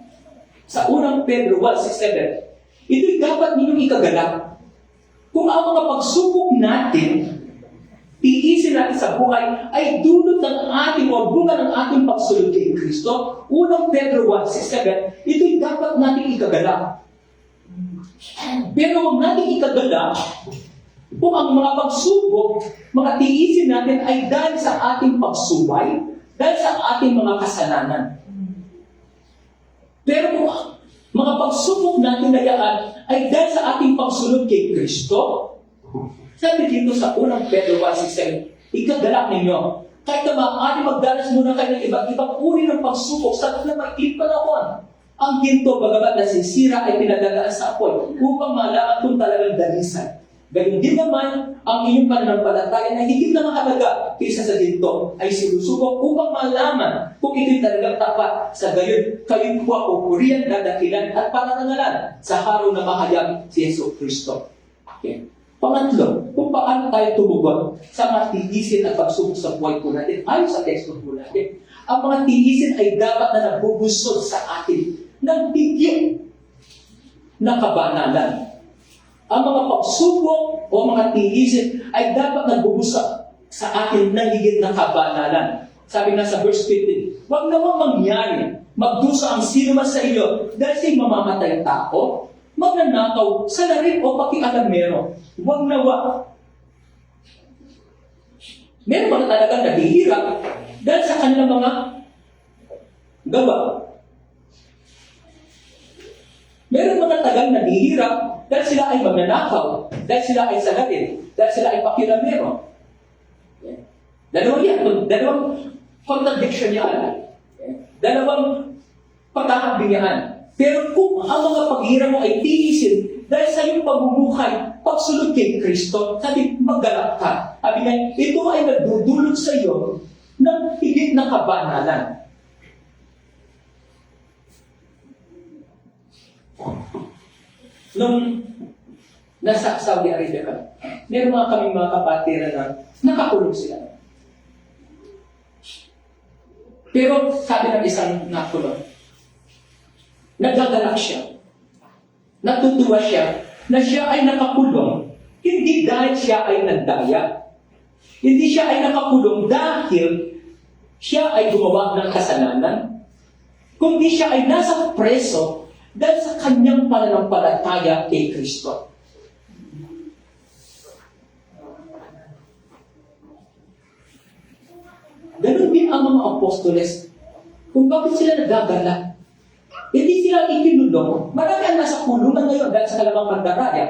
sa unang Pedro 1:6-7, ito'y dapat ninyong ikagalak. Kung ang mga pagsubok natin, tiisin natin sa buhay, ay dulot ng ating o bunga ng ating pagsunod kay Kristo, unang Pedro 1:6-7, ito'y dapat nating ikagalak. Pero huwag nating ikagalak kung ang mga pagsubok, mga tiisin natin ay dahil sa ating pagsuway, dahil sa ating mga kasalanan. Pero kung Mga pagsubok natin na yan ay dahil sa ating pagsunod kay Kristo. Sabi dito sa unang Pedro 1:6, ikagalak ninyo. Kahit na maaari magdanas muna kayo ng iba't ibang uri ng pagsubok sa kanilang maikling panahon. Ang ginto, bagamat nasisira, ay pinadadaan sa apoy upang malaman kung talagang dalisan. Gayun din naman, ang inyong pananampalataya na higit na mahalaga kaysa sa ginto ay sinusubok upang malaman kung ito'y talagang tapat. Sa gayon, kayo po ang pupurihan, dadakilan at parangalan sa araw na mahayag si Yesu Kristo. Okay. Pangatlo, kung paano tayo tumugon sa mga tiisin at pagsubok sa buhay po natin, ayon sa teksto po natin. Ang mga tiisin ay dapat na nabubusod sa atin ng bigyan na kabanalan. Ang mga pagsubok o mga tiisin ay dapat nagbubusod sa atin ng higit na kabanalan. Sabi na sa verse 15, huwag namang mangyari, magdusa ang sino man sa iyo dahil siya'y mamamatay tao, magnanakaw, salarin o pakialamero. Huwag nawa. Meron mga talagang naghihirap dahil sa kanilang mga gawa. Meron mga tagang naghihirap dahil sila ay magnanakaw, dahil sila ay salarin, dahil sila ay pakialamero. Dalawang contradiction yan. Dalawang pagkakabinyahan. Pero kung ang mga paghihirap mo ay tiisin dahil sa iyong pagbubuhay, pagsunod kay Kristo, sabi, maggalak ka. Sabi nga, ito ay nagdudulot sa iyo ng higit na kabanalan. Nung nasa Saudi Arabia ka, meron kaming mga kapatiran na nakakulong sila. Pero sabi ng isang nakulong, nagagalak siya. Natutuwa siya na siya ay nakakulong, hindi dahil siya ay nagdaya. Hindi siya ay nakakulong dahil siya ay gumawa ng kasalanan. Kundi siya ay nasa preso dahil sa kanyang pananampalataya kay Kristo. Ganon din ang mga apostoles. Kung bakit sila nagagalak, hindi sila ikinulong. Marami ang nasa kulungan ngayon dahil sa kalamang magdaraya.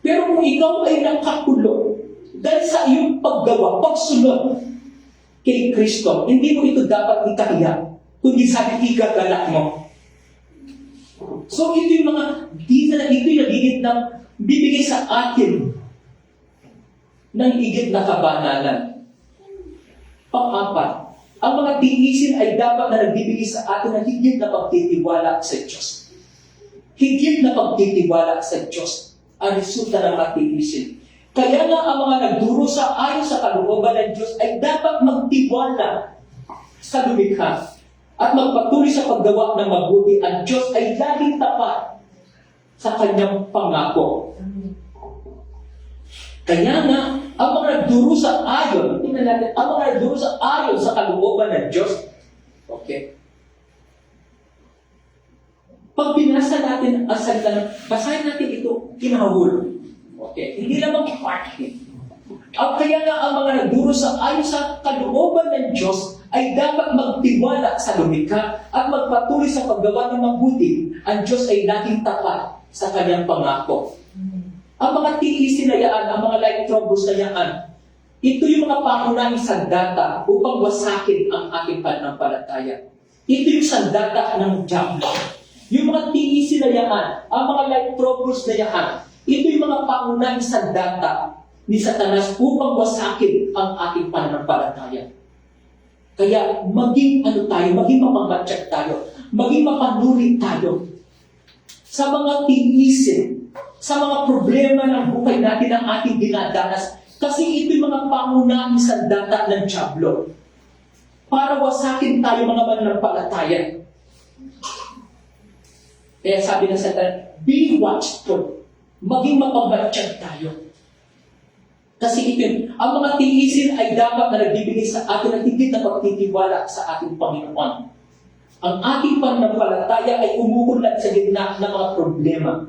Pero kung ikaw ay nakakulong dahil sa iyong paggawa, pagsunod kay Kristo, hindi mo ito dapat ikahiya, kundi sabi ikagalak mo. So ito yung mga ito yung nagigit na bibigay sa atin ng higit na kabanalan. Pang-apat, ang mga tiisin ay dapat na nagbibigay sa atin ng higit na pagtitiwala sa Diyos. Higit na pagtitiwala sa Diyos ang resulta ng mga tiisin. Kaya nga ang mga nagdurusa ayon sa kalooban ng Diyos ay dapat magtiwala sa lumikha at magpatuloy sa paggawa ng mabuti. Ang Diyos ay laging tapat sa kanyang pangako. Kaya nga, ang mga nagdurusa ayon, tingnan natin, ang mga nagdurusa ayon sa kalooban ng Diyos, okay. Pag binasa natin ang salita, basahin natin ito, kinahul. Okay, hindi lamang party. Kaya nga ang mga nagdurusa ayon sa kalooban ng Diyos ay dapat magtiwala sa lumikha at magpatuloy sa paggawa ng mabuti. Ang Diyos ay laging tapat sa kanyang pangako. Ang mga tiisin na yan, ang mga light troubles na yan, ito yung mga pangunahing sandata upang wasakin ang ating pananampalataya. Ito yung sandata ng diablo. Yung mga tiisin na yan, ang mga light troubles na yan, ito yung mga pangunahing sandata ni Satanas upang wasakin ang ating pananampalataya. Kaya maging maging mapamatsyag tayo, maging mapanuri tayo sa mga tiisin, sa mga problema ng buhay natin ang ating dinadanas. Kasi ito yung mga pangunahing sandata ng diablo para wasakin tayo mga mananampalataya. Kaya sabi ng Satan, be watchful. Maging mapamatsyag tayo. Kasi ito, ang mga tiisin ay dapat na nagbibigay sa atin ng higit na pagtitiwala sa ating Panginoon. Ang ating pananampalataya ay umuunlad sa gitna ng mga problema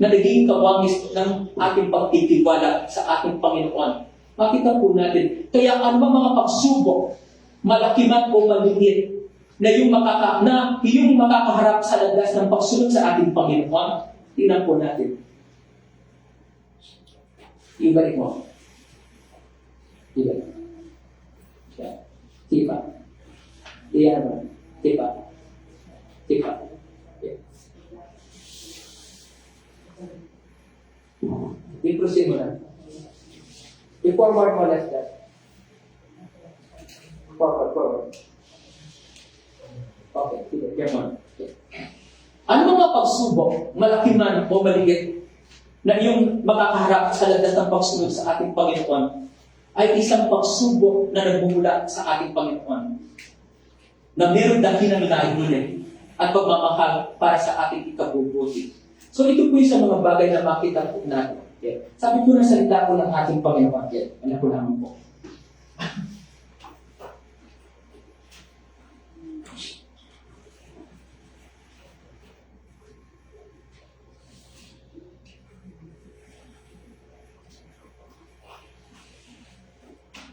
na naging kawangis ng ating pagtitiwala sa ating Panginoon. Makita po natin, kaya ano mga pagsubok, malaki man o maliit, na iyong makakaharap sa landas ng pagsunod sa ating Panginoon. Tingnan po natin. Ibalik mo. Ibalik. Yan. Tipa. Iyan mo. Tipa. Tipa. Yan. I-proceed mo na. I-forward mo left that. Forward. Okay, sige. Yan mo. Okay. Ano mga pagsubok, malaki man o maliit, na iyong makakaharap sa landas ng pagsunod sa ating Panginoon, ay isang pagsubok na nagmumula sa ating Panginoon, na mayroong dakilang layunin at pagmamahal para sa ating ikabubuti. So ito po yung sa mga bagay na makita po natin. Okay. Sabi po na salita po ng ating Panginoon. Okay. Ano po naman po.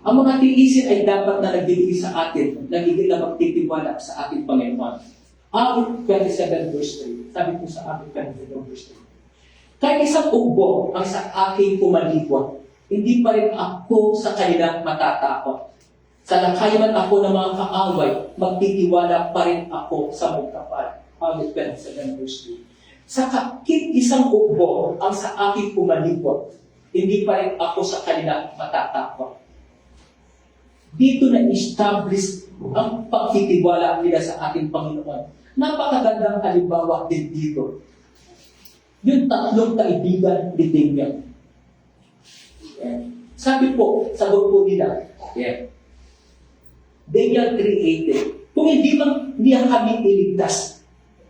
Ang mga tiisin ay dapat na nagbibigay sa atin, nagiging na magtitiwala sa ating Panginoon. Awit 27 verse 3. Sabi po sa Awit 27 verse 3. Kahit isang ugbo ang sa aking pumaligwa, hindi pa rin ako sa kanilang matatakot. Sa lakay man ako ng mga kaaway, magtitiwala pa rin ako sa magkapal. Awit 27 verse 3. Sa kahit isang ugbo ang sa aking pumaligwa, hindi pa rin ako sa kanilang matatakot. Dito na-establish ang pagtitiwala nila sa ating Panginoon. Napakagandang halimbawa din dito. Yung tatlong kaibigan ni Daniel. Yeah. Sabi po, sagot po nila, Daniel 3:18, kung hindi man niya kami iligtas,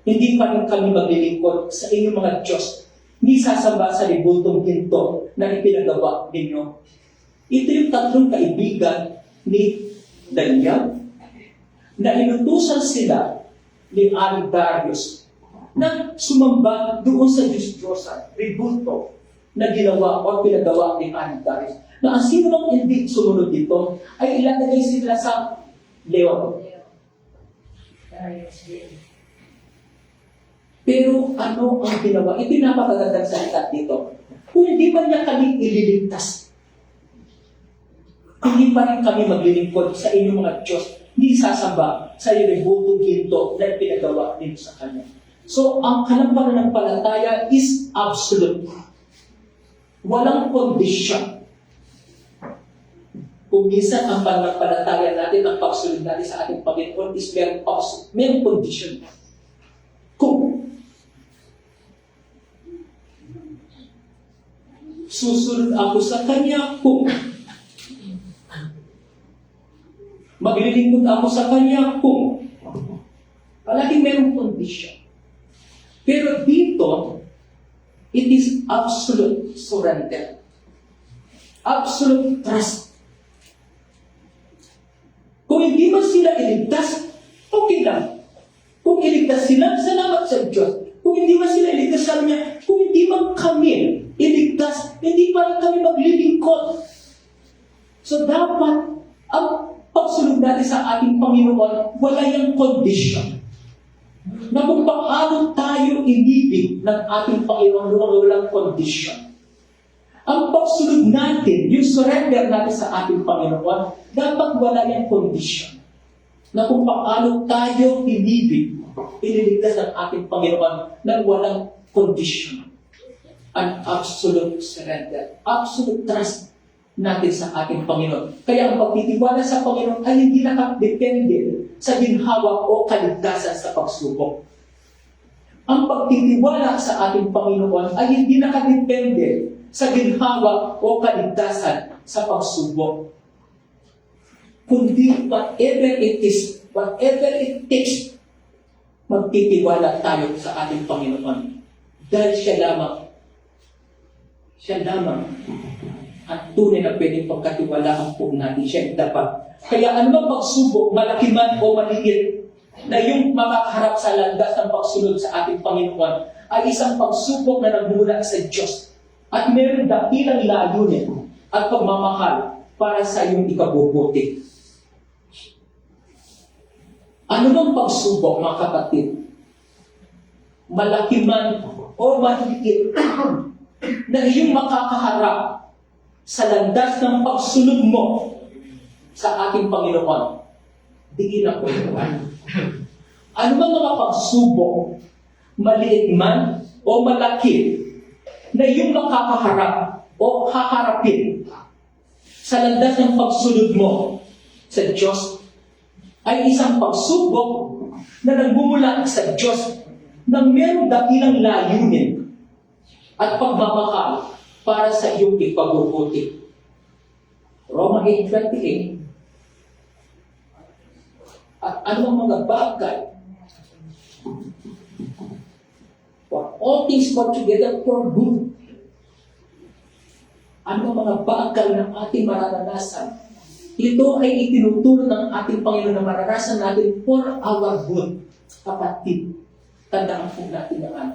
hindi pa rin kami maglilingkod sa inyong mga Diyos, ni sasamba sa libutong ginto na ipinagawa ninyo. Ito yung tatlong kaibigan ni Daniel na inutusan sila ni Aling Darius na sumamba doon sa Diyos-Diyosan, ribulto na ginawa o pinagawa ni Aling Darius. Na ang sino mang hindi sumunod dito ay ilalagay sila sa leon. Pero ano ang ginawa? Ito yung napakagandang salita dito. Kung hindi ba niya kami ililigtas, hindi pa rin kami maglilingkod sa inyong mga Diyos, hindi sasamba sa iributong ginto na pinagawa din sa Kanya. So, ang pananampalataya is absolute. Walang kondisyon. Kung minsan ang pananampalataya natin, ang pagsunod natin sa ating Panginoon is merong kondisyon. Kung susunod ako sa Kanya, kung maglilingkod ako sa Kanya kung palaging mayroong condition. Pero dito, it is absolute surrender. Absolute trust. Kung hindi man sila iligtas, okay lang. Kung iligtas sila, salamat sa Diyos. Kung hindi man sila iligtas, sabi niya, kung hindi man kami iligtas, hindi pa rin kami maglilingkod. So dapat, ang pagsunod natin sa ating Panginoon, wala yung condition. Na kung paano tayo inibig ng ating Panginoon, walang condition. Ang pagsunod natin, yung surrender natin sa ating Panginoon, dapat wala yung condition. Na kung paano tayo inibig, iniligtas ng ating Panginoon na walang condition. An absolute surrender. Absolute trust natin sa ating Panginoon. Kaya ang pagtitiwala sa Panginoon ay hindi nakadepende sa ginhawa o kaligtasan sa pagsubok. Ang pagtitiwala sa ating Panginoon ay hindi nakadepende sa ginhawa o kaligtasan sa pagsubok. Kundi whatever it is, whatever it takes, magtitiwala tayo sa ating Panginoon. Dahil siya lamang at tunay na pwedeng pagkatiwalaan po natin siya dapat. Kaya anumang pagsubok, malaki man o maliit, na yung makakaharap sa landas ng pagsunod sa ating Panginoon ay isang pagsubok na nagmula sa Diyos at meron dakilang layunin at pagmamahal para sa iyong ikabubuti. Ano bang pagsubok, mga kapatid? Malaki man o maliit na iyong makakaharap sa landas ng pagsunod mo sa ating Panginoon. Diin ang kwentuhan. Ano bang mga pagsubok, maliit man o malaki, na iyong makakaharap o haharapin sa landas ng pagsunod mo sa Diyos, ay isang pagsubok na nagmumula sa Diyos na mayroong dakilang layunin at pagmamahal para sa iyong ipagbubuti. Roma 8:28. At anong mga bagay? For all things work together for good. Ano ang mga bagay na ating mararanasan? Ito ay itinuturo ng ating Panginoon na maranasan natin for our good. Kapatid, tandaan po natin na ano.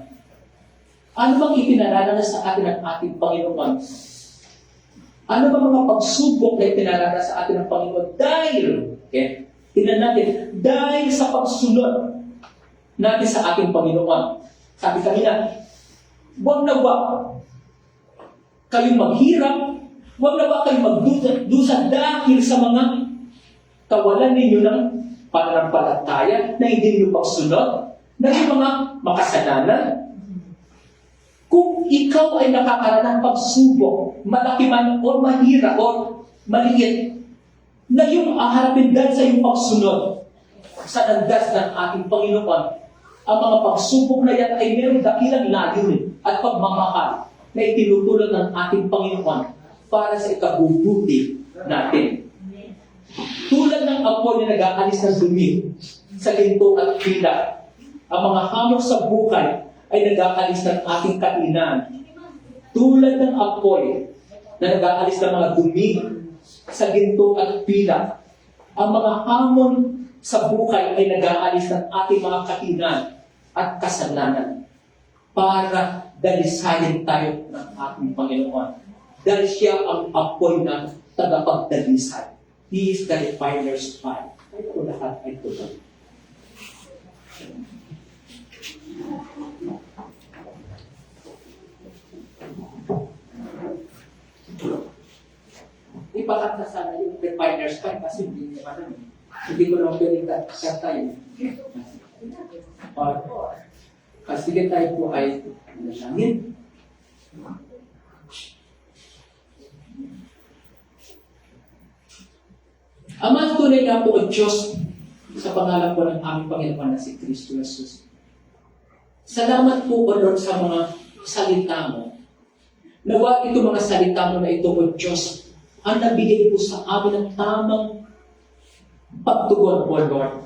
Ano bang ipinararanas sa atin ng ating Panginoon? Ano bang mga pagsubok na ipinararanas sa atin ng Panginoon? Dahil, tingnan natin, dahil sa pagsunod natin sa ating Panginoon. Sabi kanina, wag na wag kayong maghirap, wag na wag kayong magdusa dahil sa mga kawalan ninyo ng pananampalataya na hindi ninyo pagsunod, na yung mga makasalanan. Kung ikaw ay nakakaranas ng pagsubok, malaki man o mahirap o maliit, na yung aharapin dahil sa iyong pagsunod sa landas ng ating Panginoon, ang mga pagsubok na yan ay mayroong dakilang layunin at pagmamahal na itinutulong ng ating Panginoon para sa ikabubuti natin. Tulad ng apoy na nag-aalis ng dumi sa linto at pila, ang mga hamon sa buhay ay nag-aalis ng ating kainan. Tulad ng apoy na nag-aalis ng mga dumi sa ginto at pila, ang mga hamon sa buhay ay nag-aalis ng ating mga kainan at kasalanan para dalisayin tayo ng ating Panginoon. Dahil siya ang apoy ng tagapagdalisay. He is the refiner's fire. Ito lahat ay tuloy. Ipakanta sana yung refiner's fire kasi hindi naman hindi ko lang pwedeng kanta yun. Kasi tayo po ay nalangin. Ama, tunay nga po ang Diyos sa pangalan po ng aming Panginoon na si Kristo Jesus. Salamat po, O Lord, sa mga salita mo. Nawa ito mga salita mo na ito, O Diyos, ang nabigay po sa amin ng tamang pagtugon, O Lord.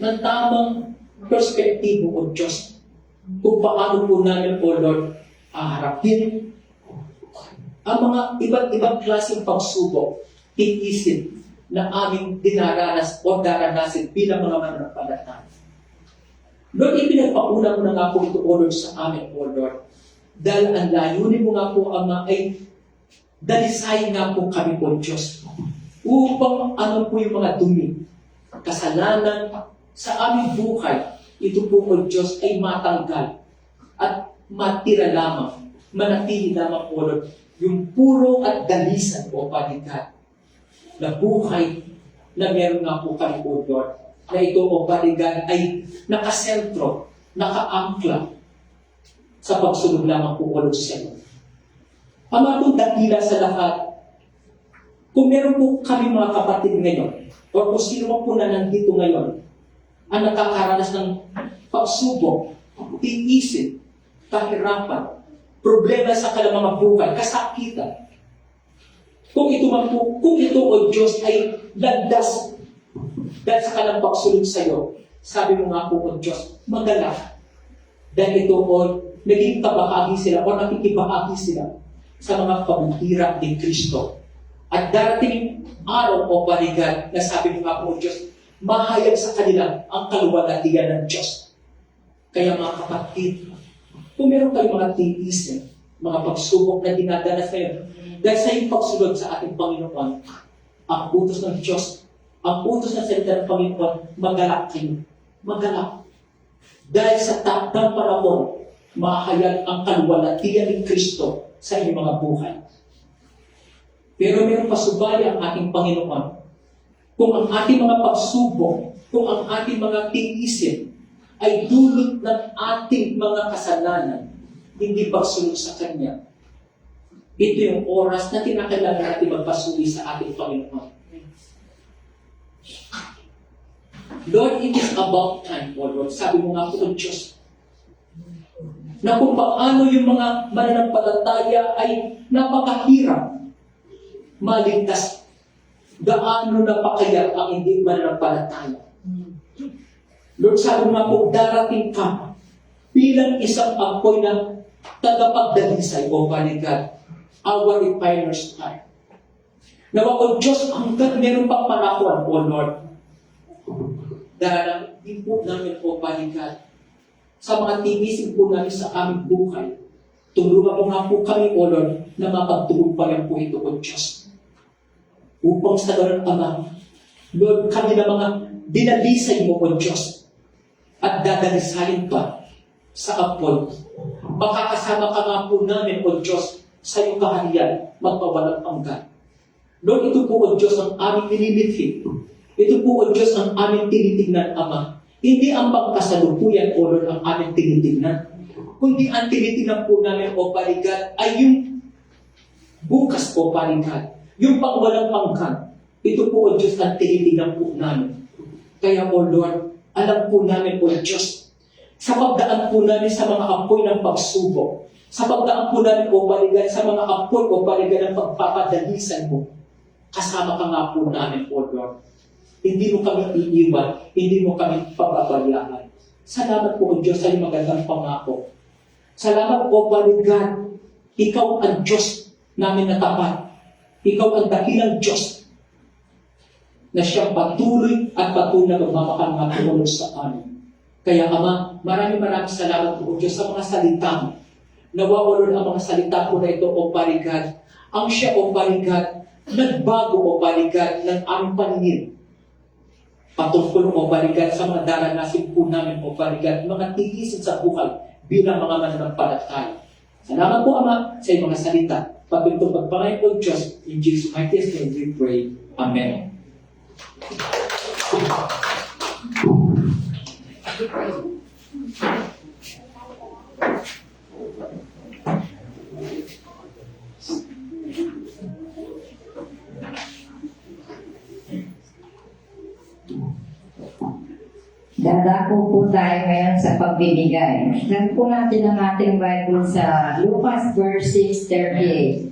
Ng tamang perspektibo, O Diyos, kung paano po namin, O Lord, haharapin ang mga iba't ibang klaseng pagsubok, tiisin na aming dinaranas o daranasin bilang mga mananampalataya. Lord, ipinagpauna mo na nga po ito, O Lord, sa amin, O Lord. Dahil ang layunin mo nga po ang ay dalisayin nga po kami, O Diyos, upang ano po yung mga dumi, kasalanan sa aming buhay, ito po, O Diyos, ay matanggal at matira lamang, manatili lamang, O Lord, yung puro at dalisan o balikan na buhay na meron nga po kami, O Lord, na ito o balikan ay nakasentro, nakaangkla sa pagsunod lamang po, O Lord, sa iyo. Ama po, dakila sa lahat, kung meron po kami mga kapatid ngayon, o kung sino po na nandito ngayon, ang nakakaranas ng pagsubok, tiisin, kahirapan, problema sa kanilang mga buhay, kasakitan. Kung ito o Diyos ay landas dahil sa kanilang pagsunod sa iyo, sabi mo nga po o Diyos, magalak. Dahil ito o naging kabahagi sila o nakikibahagi sila sa mga pagkirap ni Kristo. At darating araw o balikan na sabi mo nga po o Diyos, mahayag sa kanila ang kaluwalhatian ng Diyos. Kaya mga kapatid, kung meron kayong mga tiisin, mga pagsubok na dinadanas ngayon, dahil sa iyong pagsunod sa ating Panginoon, ang utos ng Diyos Ang utos ng salita ng Panginoon, magalak kayo. Magalak. Dahil sa takdang panahon, mahayag ang kalwalatian ni Kristo sa inyong mga buhay. Pero mayroong pasubali ang ating Panginoon. Kung ang ating mga pagsubok, kung ang ating mga tiisin ay dulot ng ating mga kasalanan, hindi pagsunod sa Kanya, ito yung oras na kinakailangan natin magpasuli sa ating Panginoon. Lord, it is about time, O Lord. Sabi mo nga po, O Diyos, na kung paano yung mga mananampalataya ay napakahirap maligtas. Gaano na pa kaya ang hindi mananampalataya? Lord, sabi mo nga po, darating ka bilang isang apoy na tagapagdalisay, O God, our refiner's fire. Nawa, O Diyos, hanggang meron pang panahon, O Lord, darating po namin, O God, sa mga tinisin po namin sa aming buhay, tulungan mo nga po kami, O Lord, na mapagtugumpayan po ito, O Diyos. Upang sa ganun, Ama, Lord, kami na mga dinalisay mo, O Diyos, at dadalisayin pa sa apoy. Makakasama ka nga po namin, O Diyos, sa iyong kaharian, magpawalang hanggan. Lord, ito po, O Diyos, ang aming nililithit. Ito po, O Diyos, ang aming tinitignan, Ama. Hindi ang pagkasalukuyan, O Lord, ang aming tinitignan. Kundi ang tinitignan po namin, O Parigat, ay yung bukas, O Parigat. Yung pagwalang hanggan. Ito po, O Diyos, ang tinitignan po namin. Kaya, O Lord, alam po namin, O Diyos, sa pagdaan po namin sa mga apoy ng pagsubok, sa pagdaan po namin, O Parigat, sa mga apoy, O Parigat, ng pagpapadalisan mo, kasama ka nga po namin, O Lord. Hindi mo kami iiwan, hindi mo kami pababayaan. Salamat po, O Diyos, sa iyong magandang pangako. Salamat po, Parigat, ikaw ang Diyos namin na tapat. Ikaw ang dakilang Diyos na siyang patuloy at patuloy na magmamakal ng tulong sa amin. Kaya, Ama, maraming salamat po, O Diyos, sa mga salita mo. Nawawalon ang mga salita po na ito, O Parigat. Ang siya, O Parigat, nagbago, O Parigat, ng aming paningin. Patungkol, O Parigat, sa mga daranasin po namin, O Parigat, mga tigisin sa buhay bilang mga mananampalataya. Salamat po, Ama, sa iyong mga salita. Pagpintong pagpangay po, Diyos, in Jesus' mighty name we pray. Amen. Dadako po tayo ngayon sa pagbibigay. Tignan po natin ang ating Bible sa Lucas verses 38.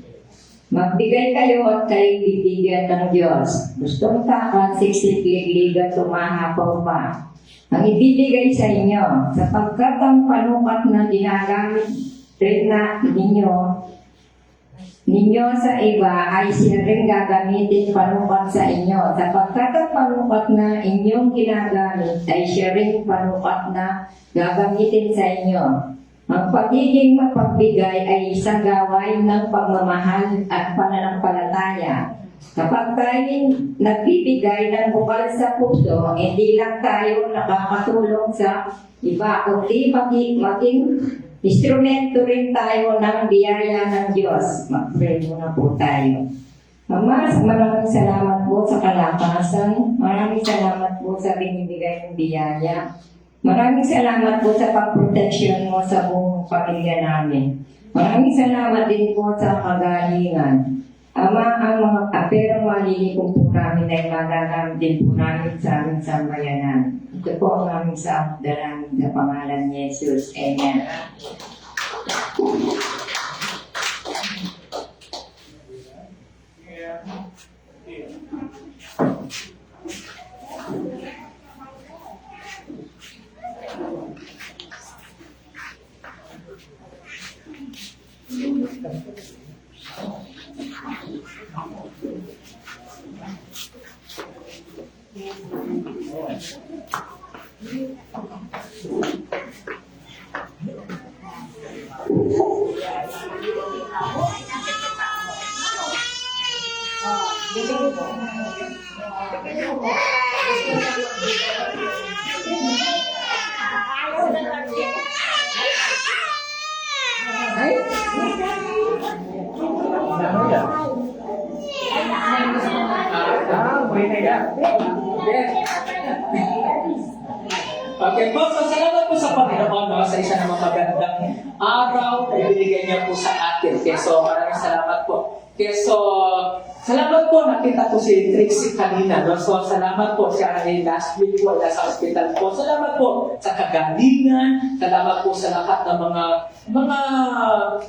Magbigay kayo at kayo bibigyan ng Diyos. Gustong takan, siksik-ligligan, tumahapaw pa. Ang ibibigay sa inyo, sapagkat ang panukat na ginagamit rin na ninyo sa iba ay siya rin gagamitin panukat sa inyo. Sapagkat ang panukat na inyong ginagamit ay siya rin panukat na gagamitin sa inyo. Ang pagiging mapagbigay ay isang gawain ng pagmamahal at pananampalataya. Kapag tayo nagbibigay ng bukal sa puso, hindi lang tayo nakakatulong sa iba, kundi maging instrumento rin tayo ng biyaya ng Diyos. Mag-pray muna po tayo. Ama, maraming salamat po sa kalakasan. Maraming salamat po sa binibigay ng biyaya. Maraming salamat po sa pagproteksyon mo sa buong pamilya namin. Maraming salamat din po sa kagalingan. Ama, ang mga aperang malilipong po namin ay magagamit din po namin sa aming sambayanan. Ito po ang aming saamdalan sa pangalan ni Jesus. Amen. Ay? Okay po, so salamat po sa Panginoon no, sa isa namang magandang araw na ibinigay niya po sa atin. Okay, so maraming salamat po. Okay, so salamat po, nakita ko si Trixie kanina. No? So salamat po, siya ay last week po, nasa hospital po. Salamat po sa kagalingan, salamat po sa lahat ng mga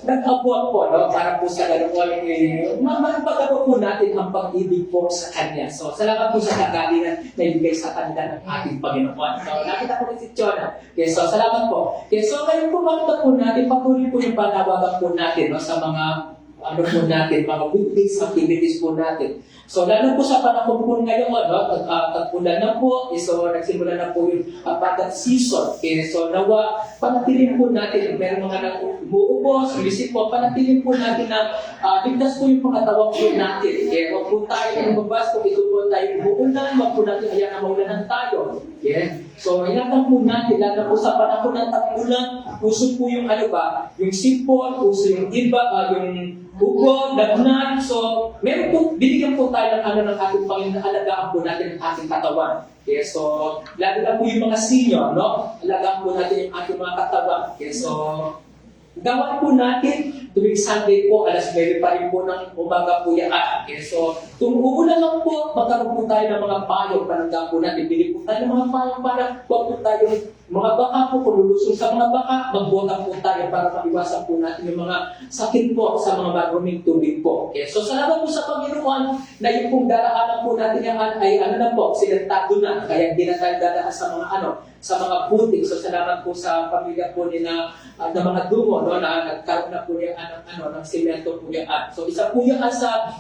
nag-abot po, no? Para po sa gano'n, mapagabot po natin ang pag-ibig po sa Kanya. So salamat po sa kagalingan na ibigay sa kanila ng ating Panginoon. So nakita ko rin si Chona. Okay, so salamat po. Okay, so ngayon po makita po natin, patuloy po yung panawagan po natin no, sa mga ano po natin, mga weekdays activities po natin. So, lalo po sa panahon po ngayon, tagpulan na po, so nagsimula na po yung patat season. Okay, so nawa, panatilin po natin, meron mga umuubos, isip po, panatilin po natin na ligtas po yung pangatawag po natin. Okay, huwag po tayo lumabas, kung ito po tayo umuulan, huwag po natin ayan na maulanan tayo. Okay? So, ingatan po natin, lalo po sa panahon ng tagpulan, puso po yung ano ba, yung sipon, puso yung iba, yung bukod, lagnat. So, meron po, binigyan po tayo ng ano ng ating Panginoon, alagaan po natin ang ating katawan. Okay, so, lalo na po yung mga senior, no? Alagaan po natin yung ating mga katawan. Okay, so, gawan po natin, tuwing Sunday po, alas 9 pa rin po ng umaga po yan. Okay, so, kung uulan lang po, magkaroon po tayo ng mga payo, panangga po natin, bili po tayo ng mga payo para huwag po tayo, mga baka po, kung lulusong sa mga baka, magbota po tayo para maiwasan po natin yung mga sakit po sa mga maruming tubig po. Okay, so salamat po sa Panginoon na yung pong daraanan po natin yan ay ano na po, sinagtago na, kaya hindi na tayo dadaan sa mga ano, sa mga putik. So salamat po sa pamilya po ni na mga dungo no, na nagkaroon na po yung ng semento po yan. So isa po yan sa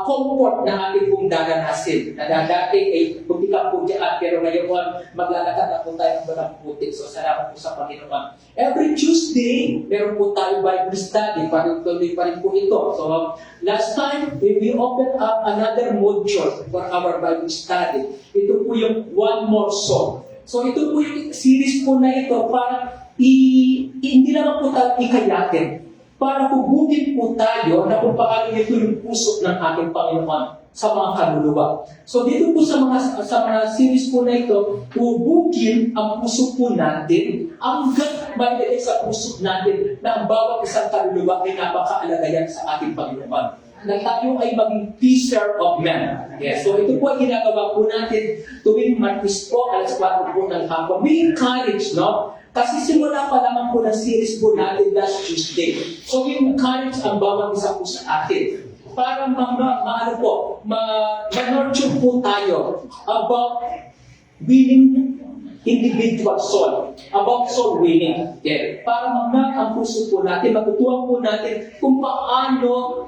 comfort na ating pong dadanasin. Na dati ay butika po dyan, pero ngayon maglalakad na po tayo ng walang putik. So salamat po sa Panginoon. Every Tuesday, meron po tayo Bible study. Tuloy pa rin po ito. So last time, we opened up another module for our Bible study. Ito po yung One More Song. So ito po yung series po na ito para hindi naman po tayo ikayatin. Para hubugin po tayo na kung paano ito yung puso ng ating Panginoon sa mga kaluluwa. So dito po sa mga series po na ito, hubugin ang puso po natin hanggang mailagay sa puso natin na ang bawat isang kaluluwa ay napakaalaga yan sa ating Panginoon. Na tayo ay maging teacher of men. Yes. So ito po ang ginagawa po natin tuwing Martes po, alas 4 po ng hapon. We encourage, no? Kasi simula pa naman po ng series po natin last Tuesday. So we encourage ang bawat isa po sa atin para ma-nurture po tayo about winning individual soul, about soul winning. Okay. Para ang puso po natin, matutuwa po natin kung paano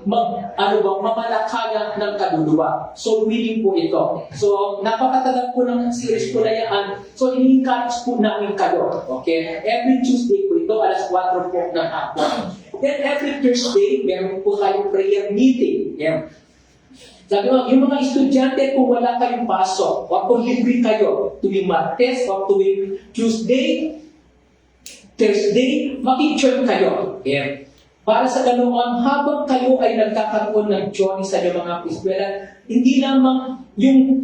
mamalakaya ng kaluluwa. Soul winning po ito. So, napakatagal po ng series po na yan. So, ini-encourage po namin kayo. Okay? Every Tuesday po ito, alas 4 po ng hapon. Then, every Thursday, meron po tayong prayer meeting. Yeah. Sabi mo, yung mga estudyante, kung wala kayong pasok, o kung libre kayo, tuwing Martes o tuwing Tuesday, Thursday, maki-join kayo. Yeah. Para sa ganoon, habang kayo ay nagkakaroon ng joy sa inyong mga eskwela, hindi lamang yung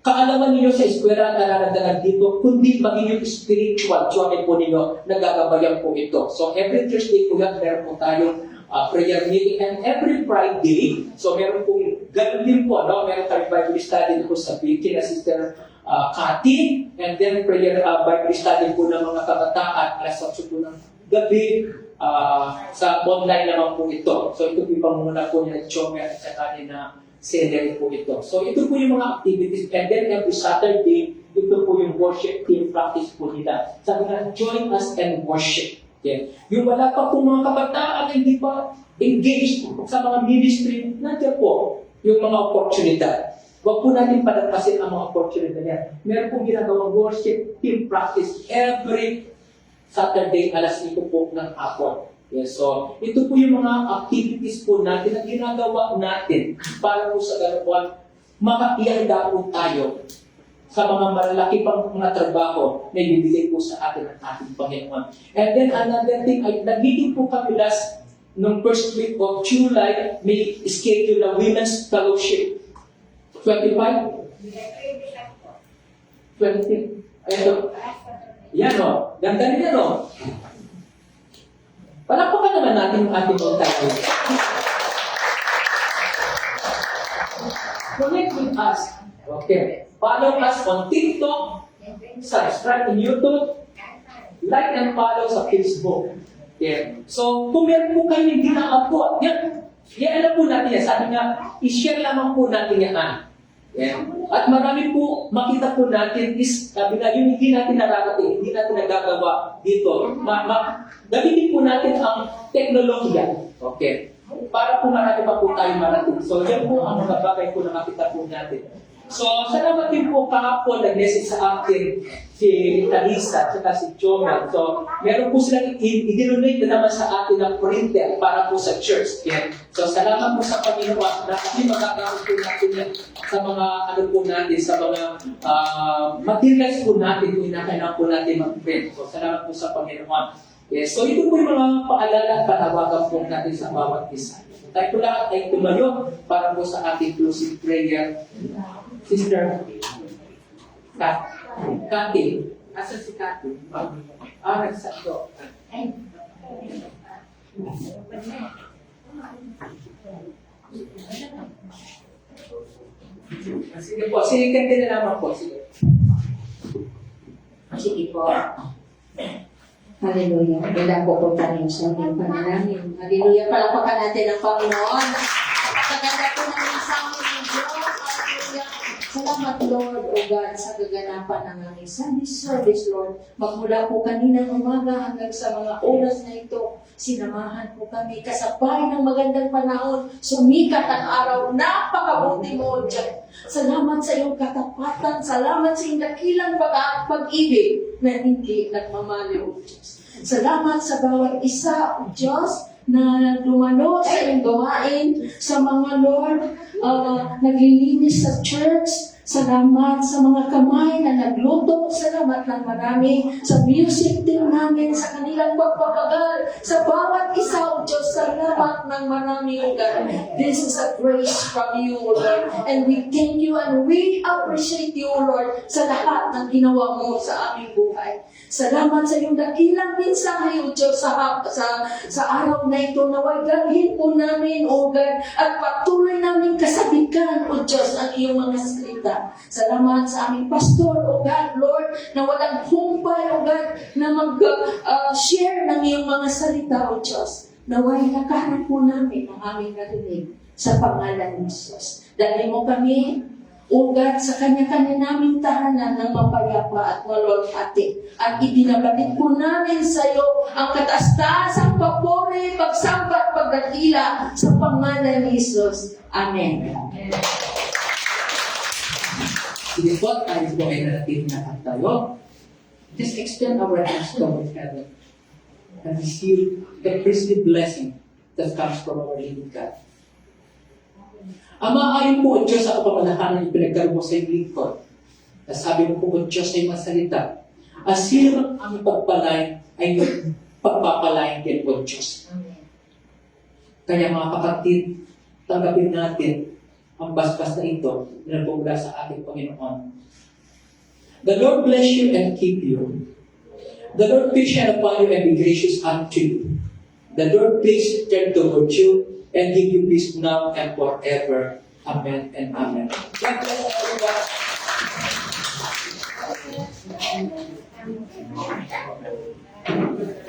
kaalaman ninyo sa eskwela na naradalag dito, kundi maging yung spiritual joy po ninyo, nagagabayan po ito. So every Thursday po yan, meron po tayong prayer meeting, and every Friday, so meron pong ganun din po, no? Meron tayong Bible study po sa Vicky na Sister Cathy, and then prayer Bible study po ng mga kabataan, alas 8 po ng gabi, sa online naman po ito. So ito po yung panguna po niya, Chomer at saka ni na Celery po ito. So ito po yung mga activities, and then every Saturday, ito po yung worship team practice po nila. Sabi nga, join us and worship. Okay. Yung wala pa po mga kabataan na hindi pa engaged sa mga ministry, nandiyan po yung mga oportunidad. Huwag po natin palagpasin ang mga oportunidad yan. Meron pong ginagawang worship team practice every Saturday alas 5 po ng hapon. Yes, so ito po yung mga activities po natin na ginagawa natin para po sa ganoon makakihanda po tayo sa mga malalaki pang mga trabaho na ibibigay po sa atin ng ating Panginoon. And then another thing, ay nagiging po kami last nung first week of July, may schedule na Women's Fellowship. 25? 20? Ito. Yan o. Ganda rin yan o. Palakpakan naman natin yung ating mga tayo. Connect with us. Okay. Follow us on TikTok, subscribe in YouTube, like and follow sa Facebook. Yeah. So, kung meron po kayo hindi nakapo, yan alam po natin yan. Sabi nga, i-share lamang po natin yan. Yeah. At marami po, makita po natin is, sabi nga, yung hindi natin nararating, hindi natin nagagawa dito. Gamitin po natin ang teknolohiya. Okay. Para po marami pa po tayo marating. So, yan po ang mga bagay po na makita po natin. So, salamat din po kahapon nag-message sa akin si Talisa at si Joman. So, meron po silang i-donate na naman sa atin ng printer para po sa church. Yeah. So, salamat po sa Panginoon na kasi magkakaroon po natin yan sa mga ano po natin, sa mga materials po natin kung inakailangan po natin mag-print. So, salamat po sa Panginoon. Yes. So, ito po yung mga paalala at panawagan po natin sa bawat isa. Tayo po lahat ay tumayo para po sa ating closing prayer. Sister Cathy. Asan si Cathy? Nagsakto. Sige po, sige Cathy na naman po. Sige. Sige po. Hallelujah. Wala po po tayo sa aming panalangin. Hallelujah. Palakpakan natin ang Panginoon. Napakaganda po ng isang ng Diyos. Hallelujah. Salamat, Lord, O God, sa kaganapan ng aming Sunday service, Lord. Magmula po kaninang umaga hanggang sa mga oras na ito, sinamahan po kami kasabay ng magandang panahon. Sumikat ang araw. Napakabuti mo, Diyos. Salamat sa iyong katapatan. Salamat sa iyong dakilang pag-ibig na hindi nagmamali, O Diyos. Salamat sa bawat isa, O Diyos, na dumalo sa iyong gawain, sa mga Lord, naglilinis sa church. Salamat sa mga kamay na nagluto. Salamat ng marami sa music team namin, sa kanilang pagpapagal. Sa bawat isa, O Diyos, salamat ng marami, O God. This is a grace from you, O Lord. And we thank you and we appreciate you, O Lord, sa lahat ng ginawa mo sa aming buhay. Salamat sa iyong dakilang mensahe, O Diyos, sa araw na ito. Naway dalhin po namin, O God, at patuloy namin kasabikan, O Diyos, ang iyong mga salita. Salamat sa aming pastor, O God, Lord, na walang humpay, O God, na mag-share ng iyong mga salita, O Diyos. Naway nakahanap po namin ang aming narinig sa pangalan ni Jesus. Dahil mo kami, O God, sa kanya-kanya naming tahanan ng mapayapa at malulhati. At ibinabalik po namin sa iyo ang kataas-taasang papuri, pagsambat, pagdakila sa pangalan ni Jesus. Amen. Sige po, tayo po ay narating na tayo. Just extend our hands towards heaven and receive the priestly blessing that comes from our living God. Ama, ayon po o Diyos sa kapamalahanan yung pinagkaroon mo sa iyong lingkod. Nasabi mo po o Diyos ay masalita. At sino ang pagpalain ay yung pagpapalain din o Diyos. Kaya mga kapatid, tanggapin natin ang basbas na ito na pumula sa ating Panginoon. The Lord bless you and keep you. The Lord peace shine upon you and be gracious unto you. The Lord please turn toward you and give you peace now and forever. Amen and amen. God bless everyone.